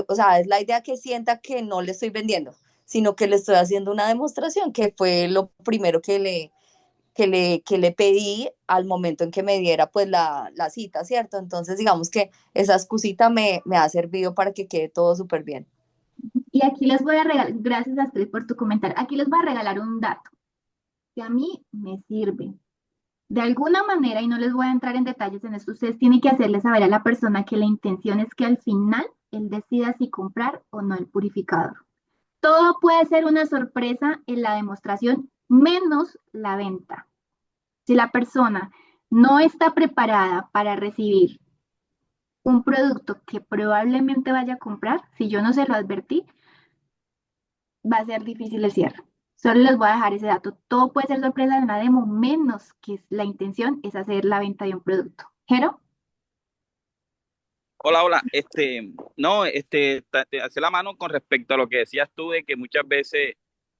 o sea, es la idea que sienta que no le estoy vendiendo, sino que le estoy haciendo una demostración, que fue lo primero que le pedí al momento en que me diera pues la cita, ¿cierto? Entonces digamos que esa excusita me ha servido para que quede todo súper bien. Y aquí les voy a regalar, gracias Astrid por tu comentario, aquí les voy a regalar un dato que a mí me sirve. De alguna manera, y no les voy a entrar en detalles en esto, ustedes tienen que hacerle saber a la persona que la intención es que al final él decida si comprar o no el purificador. Todo puede ser una sorpresa en la demostración, menos la venta. Si la persona no está preparada para recibir un producto que probablemente vaya a comprar, si yo no se lo advertí, va a ser difícil el cierre. Solo les voy a dejar ese dato. Todo puede ser sorpresa en una demo, menos que la intención es hacer la venta de un producto. ¿Jero? Hola, hola. No, te hace la mano con respecto a lo que decías tú de que muchas veces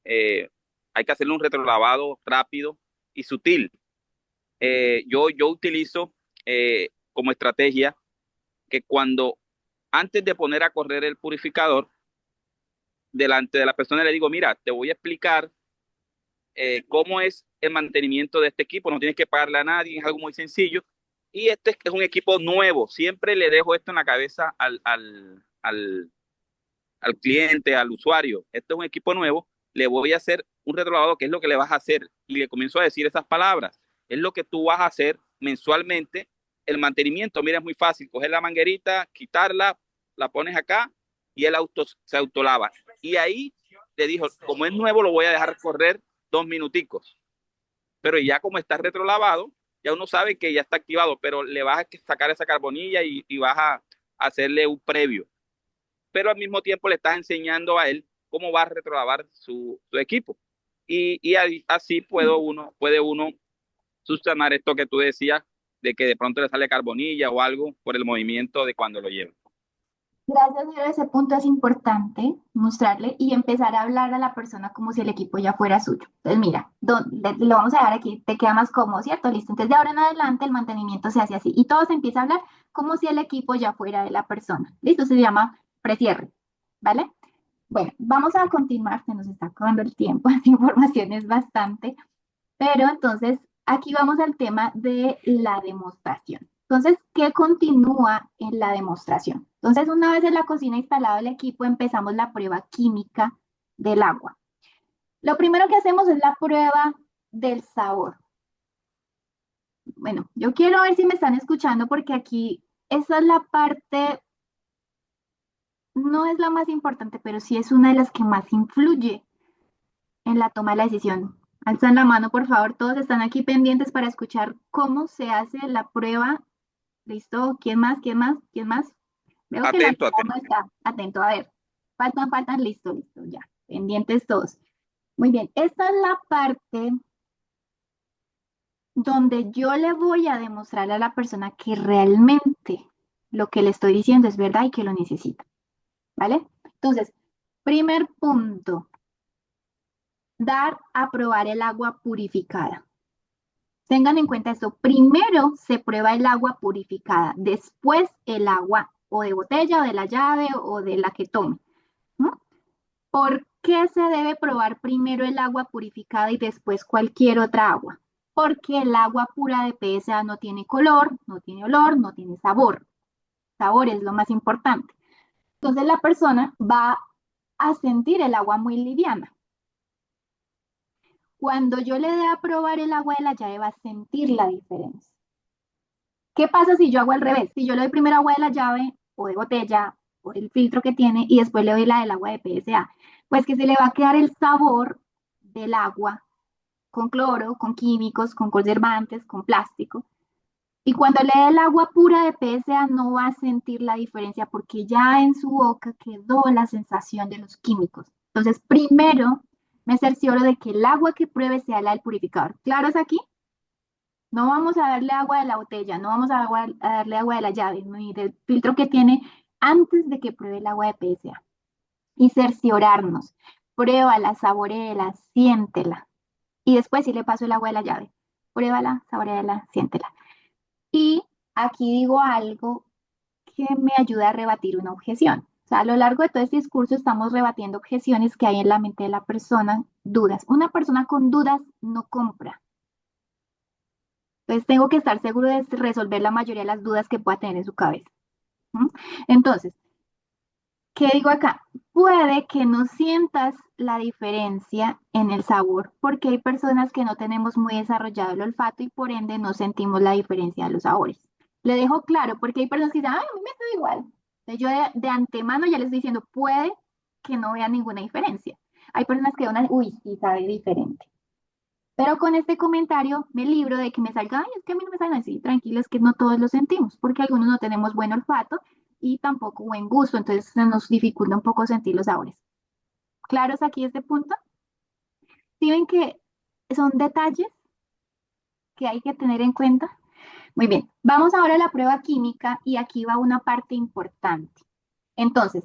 eh, hay que hacerle un retrolavado rápido y sutil. Yo utilizo como estrategia que antes de poner a correr el purificador, delante de la persona le digo, mira, te voy a explicar cómo es el mantenimiento de este equipo, no tienes que pagarle a nadie, es algo muy sencillo. Y este es un equipo nuevo, siempre le dejo esto en la cabeza al cliente, al usuario. Este es un equipo nuevo, le voy a hacer un retrolavado, que es lo que le vas a hacer, y le comienzo a decir esas palabras. Es lo que tú vas a hacer mensualmente. El mantenimiento, mira, es muy fácil, coger la manguerita, quitarla, la pones acá y el auto se autolava. Y ahí le dijo, como es nuevo, lo voy a dejar correr 2 minuticos. Pero ya como está retrolavado, ya uno sabe que ya está activado, pero le vas a sacar esa carbonilla y vas a hacerle un previo. Pero al mismo tiempo le estás enseñando a él cómo va a retrolavar su equipo. Y así puede uno subsanar esto que tú decías, de que de pronto le sale carbonilla o algo por el movimiento de cuando lo lleva. Gracias, Jero. Ese punto es importante mostrarle y empezar a hablar a la persona como si el equipo ya fuera suyo. Entonces, mira, lo vamos a dejar aquí, te queda más cómodo, ¿cierto? Listo. Entonces, de ahora en adelante el mantenimiento se hace así y todo se empieza a hablar como si el equipo ya fuera de la persona. ¿Listo? Se llama precierre, ¿vale? Bueno, vamos a continuar, se nos está acabando el tiempo, esta información es bastante, pero entonces aquí vamos al tema de la demostración. Entonces, ¿qué continúa en la demostración? Entonces, una vez en la cocina instalado el equipo, empezamos la prueba química del agua. Lo primero que hacemos es la prueba del sabor. Bueno, yo quiero ver si me están escuchando porque aquí esa es la parte, no es la más importante, pero sí es una de las que más influye en la toma de la decisión. Alzan la mano, por favor. Todos están aquí pendientes para escuchar cómo se hace la prueba. ¿Listo? ¿Quién más? ¿Quién más? ¿Quién más? Veo que la Atento, mitad atento. no está. Atento, a ver. Faltan. Listo, ya. Pendientes todos. Muy bien. Esta es la parte donde yo le voy a demostrar a la persona que realmente lo que le estoy diciendo es verdad y que lo necesita. ¿Vale? Entonces, primer punto. Dar a probar el agua purificada. Tengan en cuenta esto. Primero se prueba el agua purificada, después el agua o de botella o de la llave o de la que tome. ¿No? ¿Por qué se debe probar primero el agua purificada y después cualquier otra agua? Porque el agua pura de PSA no tiene color, no tiene olor, no tiene sabor. Sabor es lo más importante. Entonces la persona va a sentir el agua muy liviana. Cuando yo le dé a probar el agua de la llave, va a sentir la diferencia. ¿Qué pasa si yo hago al revés? Si yo le doy primero agua de la llave o de botella o el filtro que tiene y después le doy la del agua de PSA, pues que se le va a quedar el sabor del agua con cloro, con químicos, con conservantes, con plástico. Y cuando le dé el agua pura de PSA no va a sentir la diferencia porque ya en su boca quedó la sensación de los químicos. Entonces, primero me cercioro de que el agua que pruebe sea la del purificador. ¿Claros aquí? No vamos a darle agua de la botella, no vamos a darle agua de la llave, ni del filtro que tiene antes de que pruebe el agua de PSA. Y cerciorarnos. Pruébala, saboréala, siéntela. Y después sí le paso el agua de la llave. Pruébala, saboréala, siéntela. Y aquí digo algo que me ayuda a rebatir una objeción. O sea, a lo largo de todo este discurso estamos rebatiendo objeciones que hay en la mente de la persona, dudas. Una persona con dudas no compra. Entonces tengo que estar seguro de resolver la mayoría de las dudas que pueda tener en su cabeza. ¿Mm? Entonces, ¿qué digo acá? Puede que no sientas la diferencia en el sabor, porque hay personas que no tenemos muy desarrollado el olfato y por ende no sentimos la diferencia de los sabores. Le dejo claro, porque hay personas que dicen, ay, a mí me sabe igual. Entonces yo de antemano ya les estoy diciendo, puede que no vean ninguna diferencia. Hay personas que van uy, sí sabe diferente. Pero con este comentario me libro de que me salga, ay, es que a mí no me salen así, tranquilo, es que no todos lo sentimos, porque algunos no tenemos buen olfato y tampoco buen gusto, entonces se nos dificulta un poco sentir los sabores. ¿Claros aquí este punto? ¿Sí ven que son detalles que hay que tener en cuenta? Muy bien, vamos ahora a la prueba química y aquí va una parte importante. Entonces,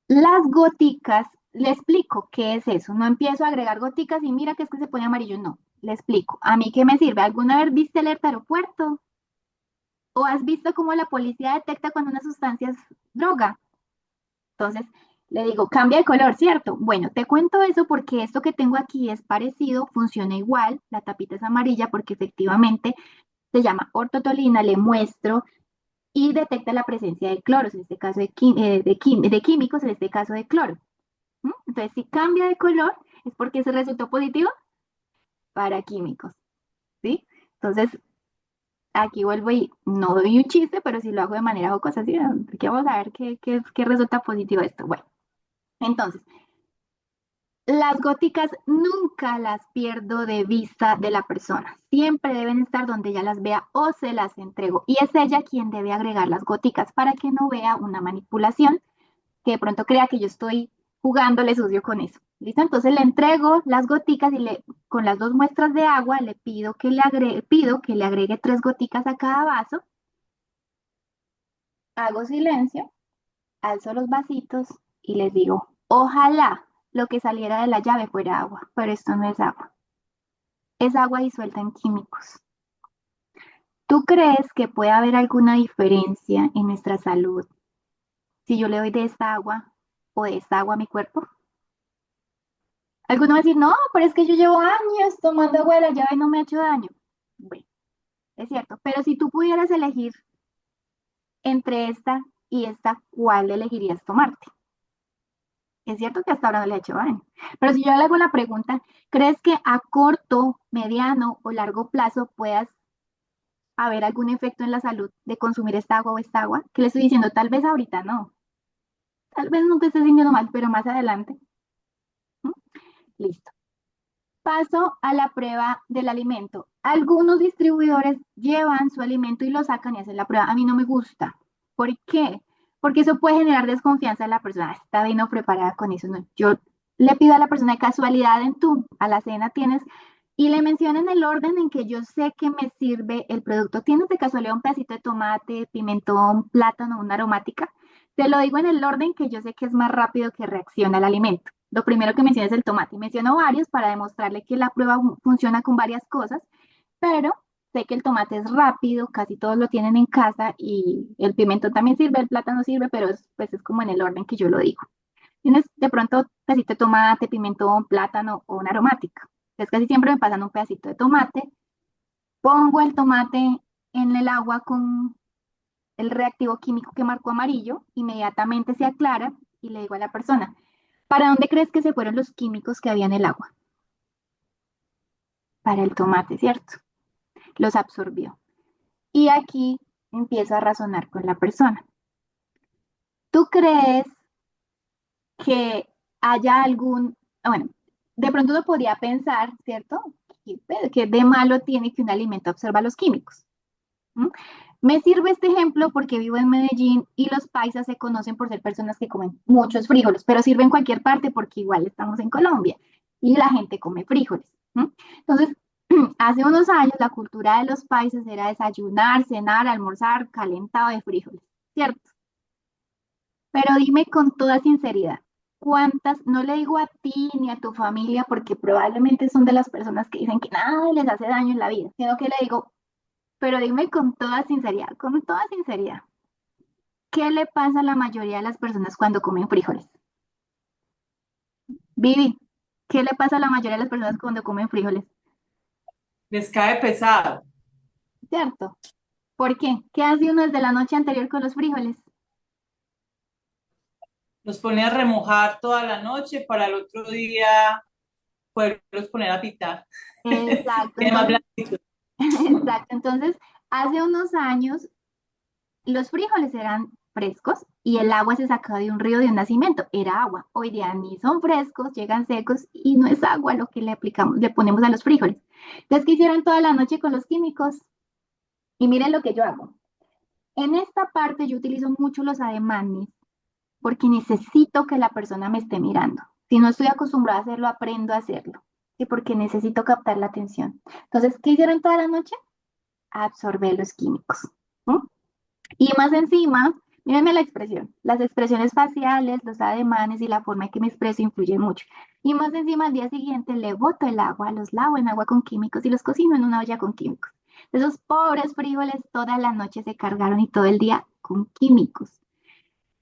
las goticas, le explico qué es eso. No empiezo a agregar goticas y mira que es que se pone amarillo. No, le explico. ¿A mí qué me sirve? ¿Alguna vez viste alerta aeropuerto? ¿O has visto cómo la policía detecta cuando una sustancia es droga? Entonces, le digo, cambia de color, ¿cierto? Bueno, te cuento eso porque esto que tengo aquí es parecido, funciona igual. La tapita es amarilla porque efectivamente se llama ortotolina, le muestro y detecta la presencia de cloros, en este caso de químicos, en este caso de cloro. Entonces, si cambia de color, es porque se resultó positivo para químicos, ¿sí? Entonces, aquí vuelvo y no doy un chiste, pero si lo hago de manera jocosa, ¿sí? Aquí vamos a ver qué resulta positivo esto. Bueno, entonces, las góticas nunca las pierdo de vista de la persona. Siempre deben estar donde ella las vea o se las entrego. Y es ella quien debe agregar las góticas para que no vea una manipulación que de pronto crea que yo estoy jugándole sucio con eso. ¿Listo? Entonces le entrego las goticas y con las 2 muestras de agua le pido que le agregue 3 goticas a cada vaso. Hago silencio, alzo los vasitos y les digo, ojalá lo que saliera de la llave fuera agua, pero esto no es agua. Es agua disuelta en químicos. ¿Tú crees que puede haber alguna diferencia en nuestra salud si yo le doy de esta agua o de esta agua a mi cuerpo? Algunos van a decir, no, pero es que yo llevo años tomando agua de la llave y no me ha hecho daño. Bueno, es cierto, pero si tú pudieras elegir entre esta y esta, ¿cuál elegirías tomarte? Es cierto que hasta ahora no le ha hecho daño, pero si yo le hago la pregunta, ¿crees que a corto, mediano o largo plazo puedas haber algún efecto en la salud de consumir esta agua o esta agua? ¿Qué le estoy diciendo? Tal vez ahorita no, tal vez no te estés sintiendo mal, pero más adelante. ¿Mm? Listo. Paso a la prueba del alimento. Algunos distribuidores llevan su alimento y lo sacan y hacen la prueba. A mí no me gusta. ¿Por qué? Porque eso puede generar desconfianza en la persona. Está bien, no preparada con eso. No. Yo le pido a la persona de casualidad a la cena tienes y le mencionen el orden en que yo sé que me sirve el producto. ¿Tienes de casualidad un pedacito de tomate, pimentón, plátano, una aromática? Te lo digo en el orden que yo sé que es más rápido que reacciona el alimento. Lo primero que menciona es el tomate. Menciono varios para demostrarle que la prueba funciona con varias cosas, pero sé que el tomate es rápido, casi todos lo tienen en casa y el pimentón también sirve, el plátano sirve, pero pues es como en el orden que yo lo digo. Tienes de pronto un pedacito de tomate, pimentón, plátano o una aromática. Entonces casi siempre me pasan un pedacito de tomate, pongo el tomate en el agua con el reactivo químico que marcó amarillo, inmediatamente se aclara y le digo a la persona, ¿para dónde crees que se fueron los químicos que había en el agua? Para el tomate, ¿cierto? Los absorbió. Y aquí empiezo a razonar con la persona. ¿Tú crees que haya algún, bueno, de pronto uno podría pensar, ¿cierto? Que de malo tiene que un alimento absorba los químicos. ¿Mm? Me sirve este ejemplo porque vivo en Medellín y los paisas se conocen por ser personas que comen muchos frijoles, pero sirve en cualquier parte porque igual estamos en Colombia y la gente come frijoles. ¿Mm? Entonces, Hace unos años la cultura de los países era desayunar, cenar, almorzar, calentado de frijoles, ¿cierto? Pero dime con toda sinceridad, ¿cuántas, no le digo a ti ni a tu familia, porque probablemente son de las personas que dicen que nada les hace daño en la vida, sino que le digo, pero dime con toda sinceridad, ¿qué le pasa a la mayoría de las personas cuando comen frijoles? Vivi, ¿qué le pasa a la mayoría de las personas cuando comen frijoles? Les cae pesado. ¿Cierto? ¿Por qué? ¿Qué hace uno desde la noche anterior con los frijoles? Los pone a remojar toda la noche para el otro día poderlos poner a pitar. Exacto, Tiene más entonces, blandito. exacto, entonces, hace unos años los frijoles eran frescos y el agua se sacaba de un río de un nacimiento, era agua. Hoy día ni son frescos, llegan secos y no es agua lo que le aplicamos, le ponemos a los frijoles. Entonces, ¿qué hicieron toda la noche con los químicos? Y miren lo que yo hago. En esta parte yo utilizo mucho los ademanes porque necesito que la persona me esté mirando. Si no estoy acostumbrada a hacerlo, aprendo a hacerlo. Y porque necesito captar la atención. Entonces, ¿qué hicieron toda la noche? Absorber los químicos. ¿Mm? Y más encima, mírenme la expresión. Las expresiones faciales, los ademanes y la forma en que me expreso influyen mucho. Y más encima, al día siguiente le boto el agua, los lavo en agua con químicos y los cocino en una olla con químicos. Esos pobres frijoles toda la noche se cargaron y todo el día con químicos.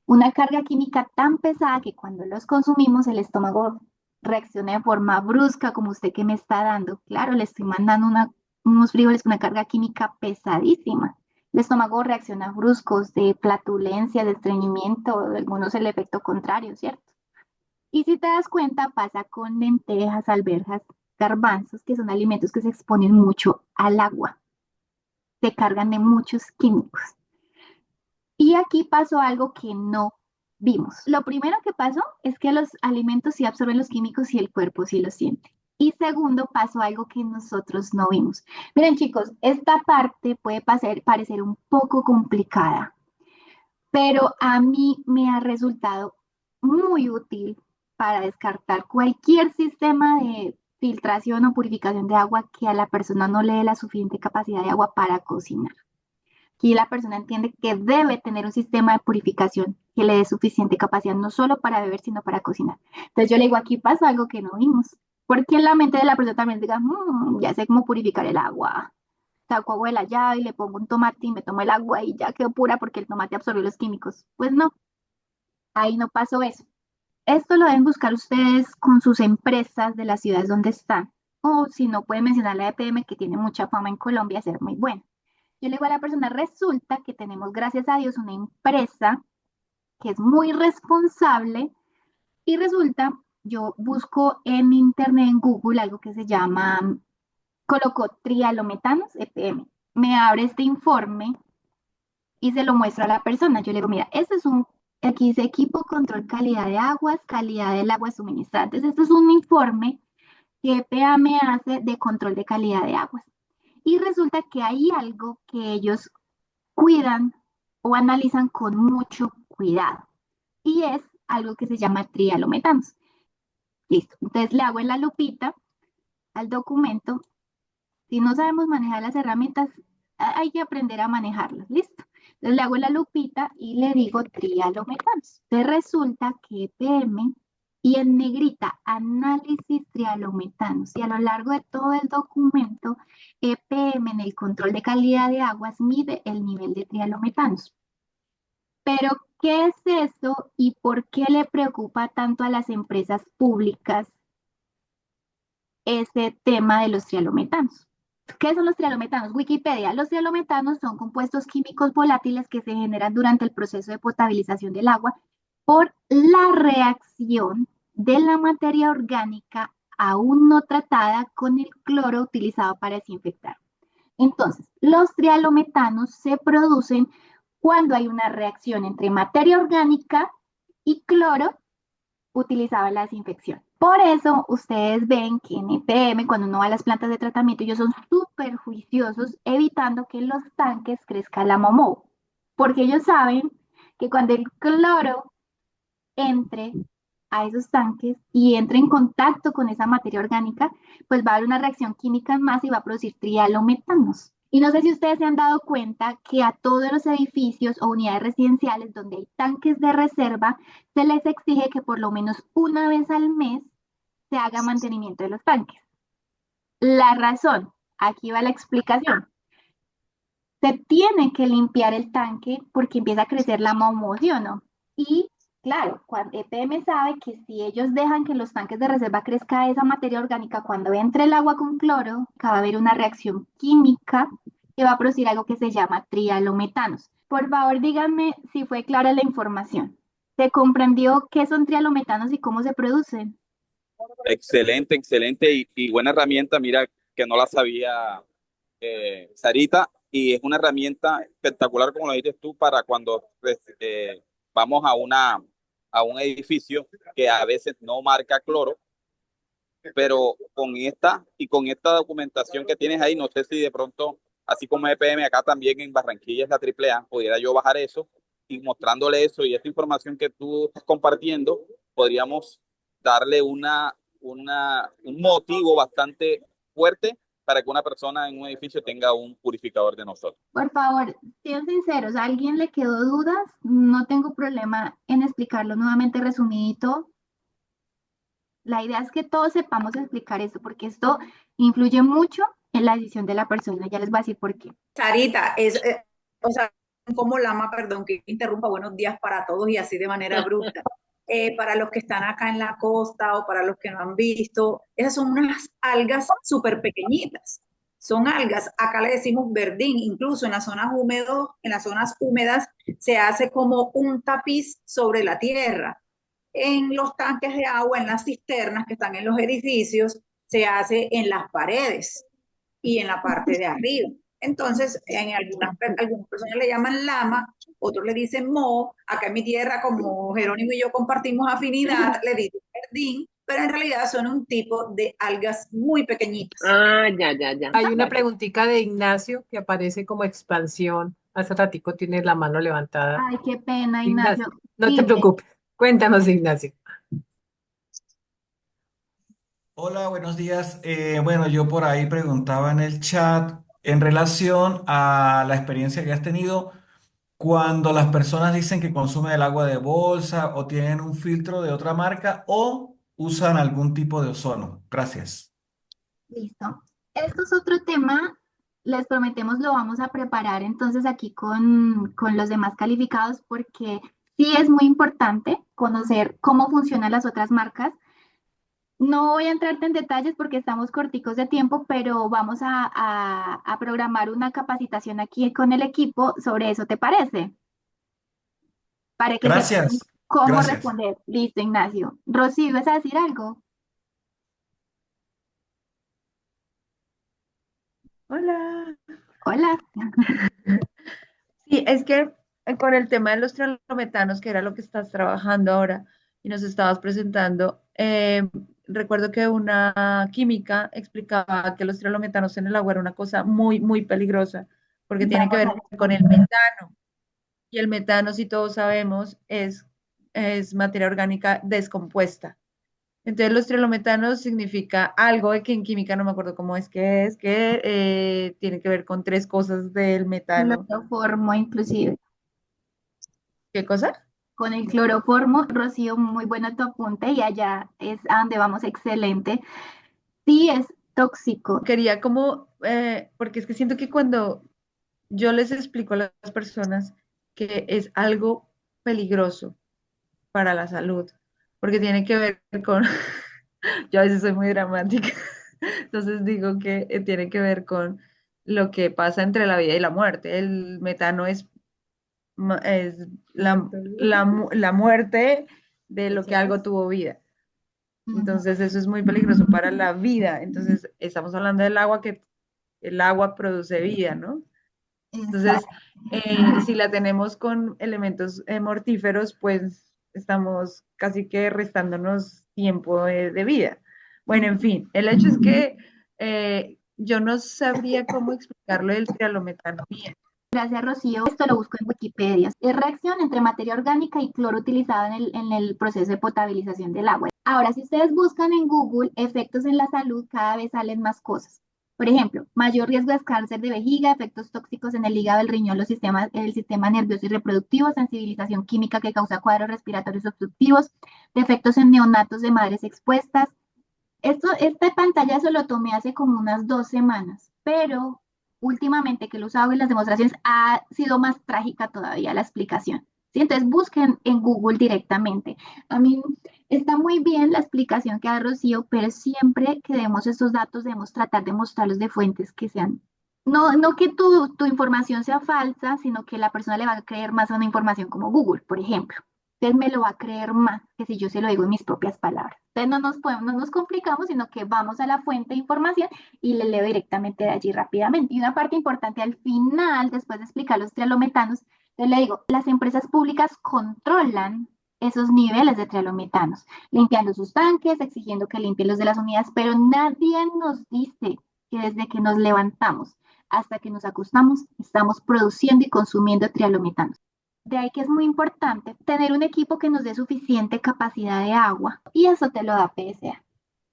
Una carga química tan pesada que cuando los consumimos el estómago reacciona de forma brusca, como usted que me está dando. Claro, le estoy mandando unos frijoles con una carga química pesadísima. El estómago reacciona bruscos de flatulencia, de estreñimiento, algunos el efecto contrario, ¿cierto? Y si te das cuenta, pasa con lentejas, alberjas, garbanzos, que son alimentos que se exponen mucho al agua, se cargan de muchos químicos. Y aquí pasó algo que no vimos. Lo primero que pasó es que los alimentos sí absorben los químicos y el cuerpo sí los siente. Y segundo, pasó algo que nosotros no vimos. Miren, chicos, esta parte puede parecer un poco complicada, pero a mí me ha resultado muy útil para descartar cualquier sistema de filtración o purificación de agua que a la persona no le dé la suficiente capacidad de agua para cocinar. Aquí la persona entiende que debe tener un sistema de purificación que le dé suficiente capacidad, no solo para beber, sino para cocinar. Entonces yo le digo, aquí pasa algo que no vimos. Porque en la mente de la persona también diga, ya sé cómo purificar el agua. Saco agua de la llave y le pongo un tomate y me tomo el agua y ya quedó pura porque el tomate absorbió los químicos. Pues no, ahí no pasó eso. Esto lo deben buscar ustedes con sus empresas de las ciudades donde están. O si no, pueden mencionar la EPM que tiene mucha fama en Colombia, ser muy buena. Yo le digo a la persona, resulta que tenemos, gracias a Dios, una empresa que es muy responsable y resulta, yo busco en internet, en Google, algo que se llama, colocó trialometanos, EPM. Me abre este informe y se lo muestro a la persona. Yo le digo, mira, este es aquí dice equipo control calidad de aguas, calidad del agua suministrantes. Este es un informe que EPM hace de control de calidad de aguas. Y resulta que hay algo que ellos cuidan o analizan con mucho cuidado. Y es algo que se llama trialometanos. Listo. Entonces le hago en la lupita al documento. Si no sabemos manejar las herramientas, hay que aprender a manejarlas. Listo. Entonces le hago en la lupita y le digo trialometanos. Entonces resulta que EPM y en negrita análisis trialometanos. Y a lo largo de todo el documento, EPM en el control de calidad de aguas mide el nivel de trialometanos. Pero, ¿qué es eso y por qué le preocupa tanto a las empresas públicas ese tema de los trialometanos? ¿Qué son los trialometanos? Wikipedia. Los trialometanos son compuestos químicos volátiles que se generan durante el proceso de potabilización del agua por la reacción de la materia orgánica aún no tratada con el cloro utilizado para desinfectar. Entonces, los trialometanos se producen cuando hay una reacción entre materia orgánica y cloro utilizado en la desinfección. Por eso ustedes ven que en EPM, cuando uno va a las plantas de tratamiento, ellos son súper juiciosos evitando que en los tanques crezca la momou, porque ellos saben que cuando el cloro entre a esos tanques y entre en contacto con esa materia orgánica, pues va a haber una reacción química en masa y va a producir trialometanos. Y no sé si ustedes se han dado cuenta que a todos los edificios o unidades residenciales donde hay tanques de reserva, se les exige que por lo menos una vez al mes se haga mantenimiento de los tanques. La razón, aquí va la explicación. Se tiene que limpiar el tanque porque empieza a crecer la moho, ¿sí o no? Y claro, EPM sabe que si ellos dejan que los tanques de reserva crezca esa materia orgánica, cuando entre el agua con cloro, va a haber una reacción química que va a producir algo que se llama trialometanos. Por favor, díganme si fue clara la información. ¿Se comprendió qué son trialometanos y cómo se producen? Excelente, excelente y buena herramienta. Mira que no la sabía Sarita, y es una herramienta espectacular, como lo dices tú, para cuando pues, vamos a un edificio que a veces no marca cloro, pero con esta y con esta documentación que tienes ahí, no sé si de pronto, así como EPM acá también en Barranquilla es la AAA, pudiera yo bajar eso y mostrándole eso y esta información que tú estás compartiendo, podríamos darle un motivo bastante fuerte para que una persona en un edificio tenga un purificador de nosotros. Por favor, sean sinceros, ¿a alguien le quedó dudas? No tengo problema en explicarlo nuevamente resumidito. La idea es que todos sepamos explicar esto, porque esto influye mucho en la decisión de la persona. Ya les voy a decir por qué. Sarita, o sea, como Lama, perdón que interrumpa, buenos días para todos y así de manera abrupta. Para los que están acá en la costa o para los que no han visto, esas son unas algas súper pequeñitas. Son algas, acá le decimos verdín, incluso en las zonas húmedas se hace como un tapiz sobre la tierra. En los tanques de agua, en las cisternas que están en los edificios, se hace en las paredes y en la parte de arriba. Entonces, algunas personas le llaman lama, otros le dicen moho. Acá en mi tierra, como Jerónimo y yo compartimos afinidad, le dicen jardín, pero en realidad son un tipo de algas muy pequeñitas. Ah, ya. Hay una preguntita de Ignacio que aparece como expansión. Hace ratico tiene la mano levantada. Ay, qué pena, Ignacio, Ignacio. no te Dime. preocupes. Cuéntanos, Ignacio. Hola, buenos días. Bueno, yo por ahí preguntaba en el chat en relación a la experiencia que has tenido cuando las personas dicen que consumen el agua de bolsa o tienen un filtro de otra marca o usan algún tipo de ozono. Gracias. Listo. Esto es otro tema. Les prometemos lo vamos a preparar entonces aquí con los demás calificados porque sí es muy importante conocer cómo funcionan las otras marcas. No voy a entrarte en detalles porque estamos corticos de tiempo, pero vamos a programar una capacitación aquí con el equipo sobre eso, ¿te parece? Para que sepan Gracias. cómo Gracias. responder. Listo, Ignacio. Rocío, ¿vas a decir algo? Hola. Hola. Sí, es que con el tema de los trialometanos, que era lo que estás trabajando ahora y nos estabas presentando, recuerdo que una química explicaba que los trialometanos en el agua era una cosa muy, muy peligrosa, porque tiene que Vamos ver a con el metano. Y el metano, si todos sabemos, es materia orgánica descompuesta. Entonces, los trialometanos significa algo de que en química no me acuerdo cómo es que tiene que ver con tres cosas del metano. cloroformo inclusive. ¿Qué cosa? Con el cloroformo, Rocío, muy bueno tu apunte y allá es a donde vamos, excelente. Sí es tóxico. Quería como, porque es que siento que cuando yo les explico a las personas que es algo peligroso para la salud, porque tiene que ver con, yo a veces soy muy dramática, entonces digo que tiene que ver con lo que pasa entre la vida y la muerte. El metano es la muerte de lo que algo tuvo vida. Entonces eso es muy peligroso para la vida. Entonces estamos hablando del agua, que el agua produce vida, ¿no? Entonces, si la tenemos con elementos mortíferos, pues estamos casi que restándonos tiempo de vida. Bueno, en fin, el hecho es que yo no sabría cómo explicarlo del trialometano bien, Gracias, Rocío. Esto lo busco en Wikipedia. Es reacción entre materia orgánica y cloro utilizado en el proceso de potabilización del agua. Ahora, si ustedes buscan en Google efectos en la salud, cada vez salen más cosas. Por ejemplo, mayor riesgo de cáncer de vejiga, efectos tóxicos en el hígado, el riñón, el sistema nervioso y reproductivo, sensibilización química que causa cuadros respiratorios obstructivos, defectos en neonatos de madres expuestas. Esta pantallazo lo tomé hace como unas 2 semanas, pero últimamente que lo he usado en las demostraciones ha sido más trágica todavía la explicación. ¿Sí? Entonces busquen en Google directamente. A mí está muy bien la explicación que da Rocío, pero siempre que demos estos datos debemos tratar de mostrarlos de fuentes que sean, no que tu información sea falsa, sino que la persona le va a creer más a una información como Google, por ejemplo. Entonces me lo va a creer más que si yo se lo digo en mis propias palabras. Entonces no nos complicamos, sino que vamos a la fuente de información y le leo directamente de allí rápidamente. Y una parte importante al final, después de explicar los trialometanos, yo le digo, las empresas públicas controlan esos niveles de trialometanos, limpiando sus tanques, exigiendo que limpien los de las unidades, pero nadie nos dice que desde que nos levantamos hasta que nos acostamos estamos produciendo y consumiendo trialometanos. De ahí que es muy importante tener un equipo que nos dé suficiente capacidad de agua y eso te lo da PSA.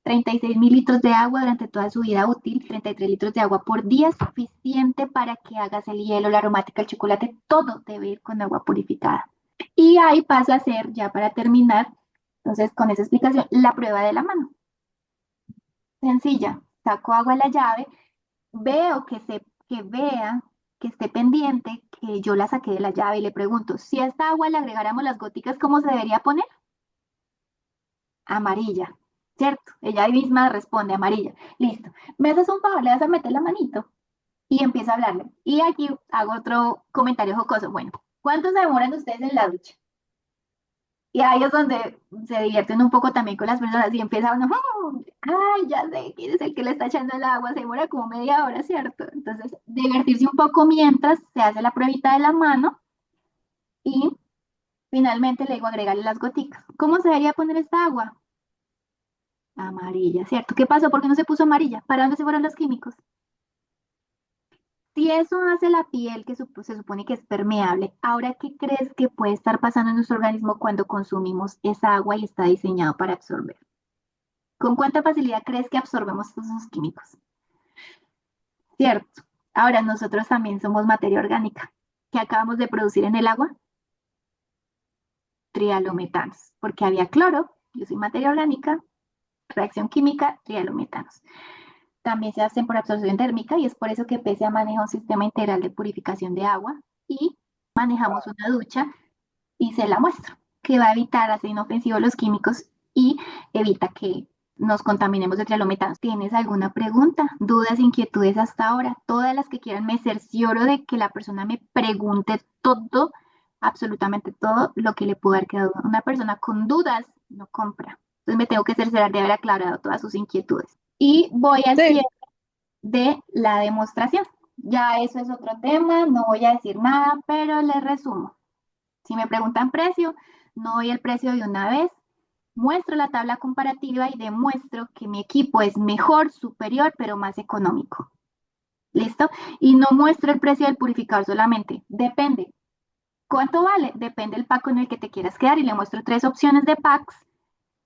36.000 litros de agua durante toda su vida útil, 33 litros de agua por día es suficiente para que hagas el hielo, la aromática, el chocolate, todo debe ir con agua purificada. Y ahí pasa a ser, ya para terminar, entonces con esa explicación, la prueba de la mano. Sencilla, saco agua a la llave, veo que vea, que esté pendiente, que yo la saqué de la llave y le pregunto, si a esta agua le agregáramos las goticas, ¿cómo se debería poner? Amarilla, ¿cierto? Ella ahí misma responde amarilla. Listo. ¿Me haces un favor? Le vas a meter la manito y empieza a hablarle. Y aquí hago otro comentario jocoso. Bueno, ¿cuánto se demoran ustedes en la ducha? Y ahí es donde se divierten un poco también con las personas y empieza uno, ay, ya sé quién es el que le está echando el agua, se demora como media hora, ¿cierto? Entonces, divertirse un poco mientras se hace la pruebita de la mano y finalmente le digo agregarle las goticas. ¿Cómo se debería poner esta agua? Amarilla, ¿cierto? ¿Qué pasó? ¿Por qué no se puso amarilla? ¿Para dónde se fueron los químicos? Si eso hace la piel, que se supone que es permeable, ¿ahora qué crees que puede estar pasando en nuestro organismo cuando consumimos esa agua y está diseñado para absorber? ¿Con cuánta facilidad crees que absorbemos todos esos químicos? Cierto. Ahora nosotros también somos materia orgánica. ¿Qué acabamos de producir en el agua? Trialometanos, porque había cloro, yo soy materia orgánica, reacción química, trialometanos. También se hacen por absorción térmica y es por eso que PSA maneja un sistema integral de purificación de agua y manejamos una ducha y se la muestro, que va a evitar hacer inofensivos los químicos y evita que nos contaminemos de trialometanos. ¿Tienes alguna pregunta, dudas, inquietudes hasta ahora? Todas las que quieran, me cercioro de que la persona me pregunte todo, absolutamente todo lo que le pueda haber quedado. Una persona con dudas no compra. Entonces me tengo que cerciorar de haber aclarado todas sus inquietudes. Y voy al Sí. cierre de la demostración. Ya eso es otro tema, no voy a decir nada, pero les resumo. Si me preguntan precio, no doy el precio de una vez, muestro la tabla comparativa y demuestro que mi equipo es mejor, superior, pero más económico. ¿Listo? Y no muestro el precio del purificador solamente, depende. ¿Cuánto vale? Depende del pack con el que te quieras quedar y le muestro 3 opciones de packs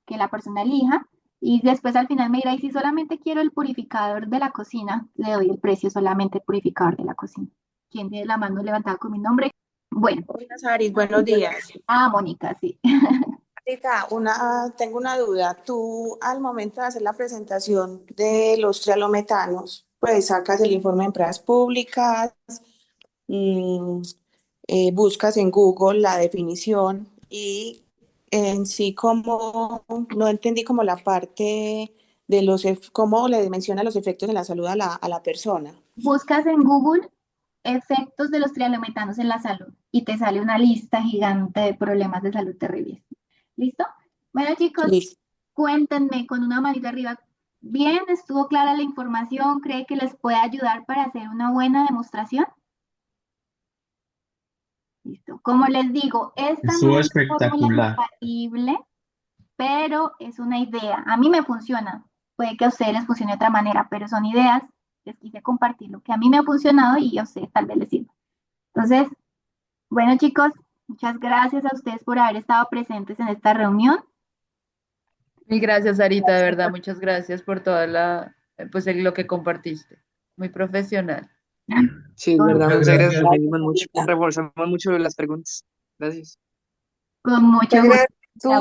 que la persona elija y después al final me dirá, y si solamente quiero el purificador de la cocina, le doy el precio solamente el purificador de la cocina. ¿Quién tiene la mano levantada con mi nombre? Bueno. Hola, Saris, buenos días. Mónica, sí. Rita, tengo una duda. Tú, al momento de hacer la presentación de los trialometanos, pues sacas el informe de empresas públicas, mm, buscas en Google la definición y en sí como, no entendí como la parte de cómo le menciona los efectos en la salud a la persona. Buscas en Google efectos de los trialometanos en la salud y te sale una lista gigante de problemas de salud terribles. ¿Listo? Bueno, chicos, Listo. cuéntenme con una manita arriba. ¿Bien? ¿Estuvo clara la información? ¿Cree que les puede ayudar para hacer una buena demostración? Listo. Como les digo, esta Estuvo no es fórmula espectacular. infalible, pero es una idea. A mí me funciona. Puede que a ustedes les funcione de otra manera, pero son ideas. Les quise compartir lo que a mí me ha funcionado y a ustedes tal vez les sirva. Entonces, bueno chicos, muchas gracias a ustedes por haber estado presentes en esta reunión. Mil gracias, Sarita, de verdad, muchas gracias por toda pues lo que compartiste. Muy profesional. Sí, es Con, verdad, Muchas muchas gracias, gracias. aprendimos mucho, reforzamos mucho las preguntas. Gracias. con mucho Muchas gusto. gracias. Tú